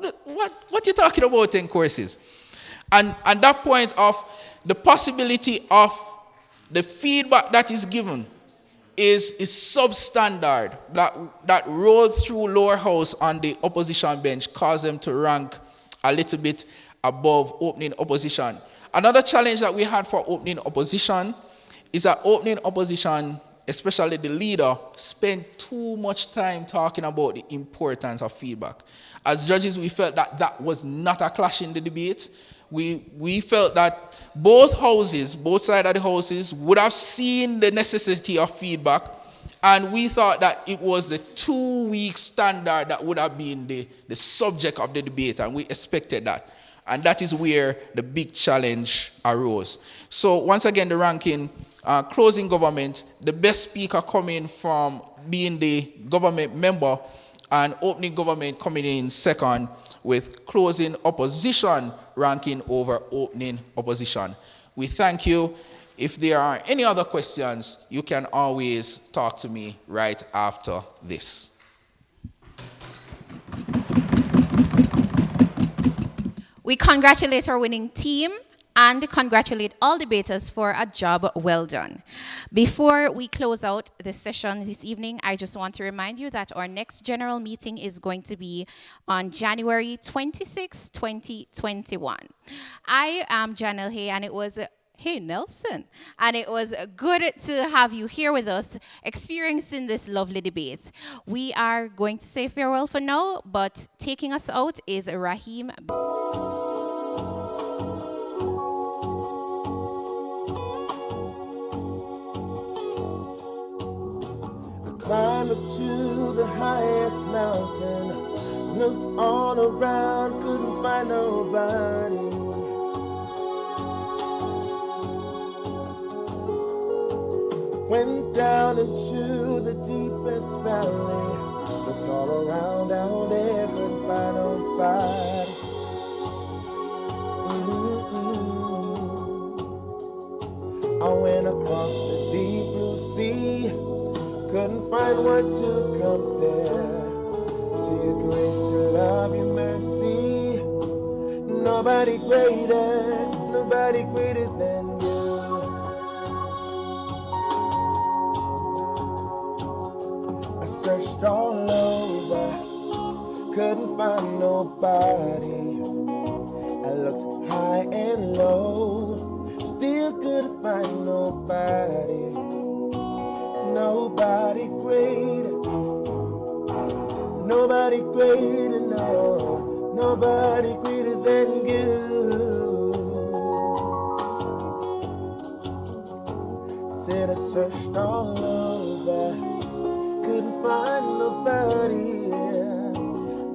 what you talking about 10 courses? And that point of the possibility of the feedback that is given is substandard, that rolled through lower house on the opposition bench, caused them to rank a little bit above opening opposition. Another challenge that we had for opening opposition is that opening opposition, especially the leader, spent too much time talking about the importance of feedback. As judges, we felt that was not a clash in the debate. We felt that both sides of the houses would have seen the necessity of feedback, and we thought that it was the 2-week standard that would have been the subject of the debate, and we expected that. And that is where the big challenge arose. So once again, the ranking, closing government, the best speaker coming from being the government member, and opening government coming in second, with closing opposition ranking over opening opposition. We thank you. If there are any other questions, you can always talk to me right after this. We congratulate our winning team and congratulate all debaters for a job well done. Before we close out this session this evening, I just want to remind you that our next general meeting is going to be on January 26, 2021. I am Janelle Hay, and it was Hey, Nelson. And it was good to have you here with us, experiencing this lovely debate. We are going to say farewell for now, but taking us out is Raheem. Climbed up to the highest mountain, looked all around, couldn't find nobody. Went down into the deepest valley, looked all around down there, couldn't find nobody. I went across the deep blue sea, couldn't find what to compare to your grace, your love, your mercy. Nobody greater than you. I searched all over, couldn't find nobody. I looked high and low, still couldn't find nobody. Nobody greater, no, nobody greater than you. Said I searched all over, couldn't find nobody.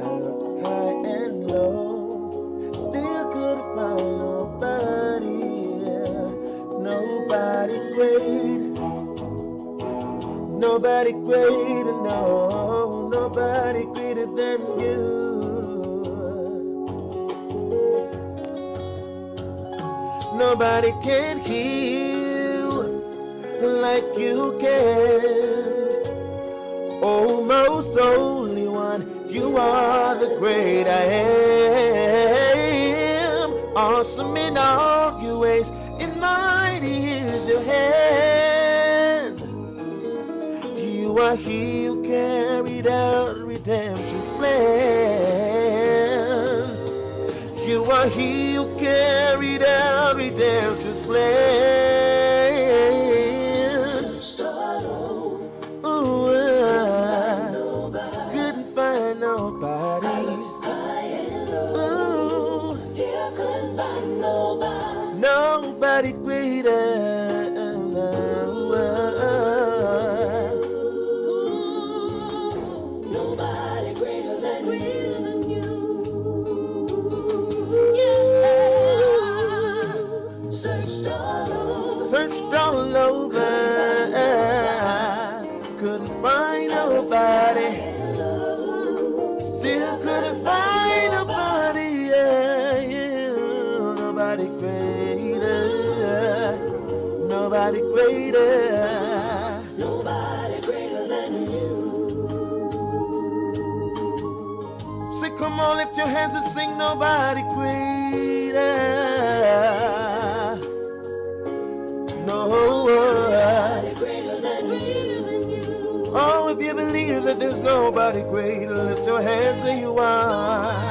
I looked high and low, still couldn't find nobody. Nobody greater. Nobody greater, no, nobody greater than you. Nobody can heal like you can. Oh, most holy one, you are the great I am. Awesome in all your ways, and mighty is your hand. You are he who carried out redemption's plan. You are he who carried out redemption's plan. Ooh, couldn't find nobody. Ooh, still couldn't find nobody. Nobody greater. Searched all over, couldn't find nobody. Still couldn't find nobody. Nobody greater, nobody greater, nobody greater than you. Say, come on, lift your hands and sing. Nobody greater. Nobody greater than you. Oh, if you believe that there's nobody greater, lift your hands and you are.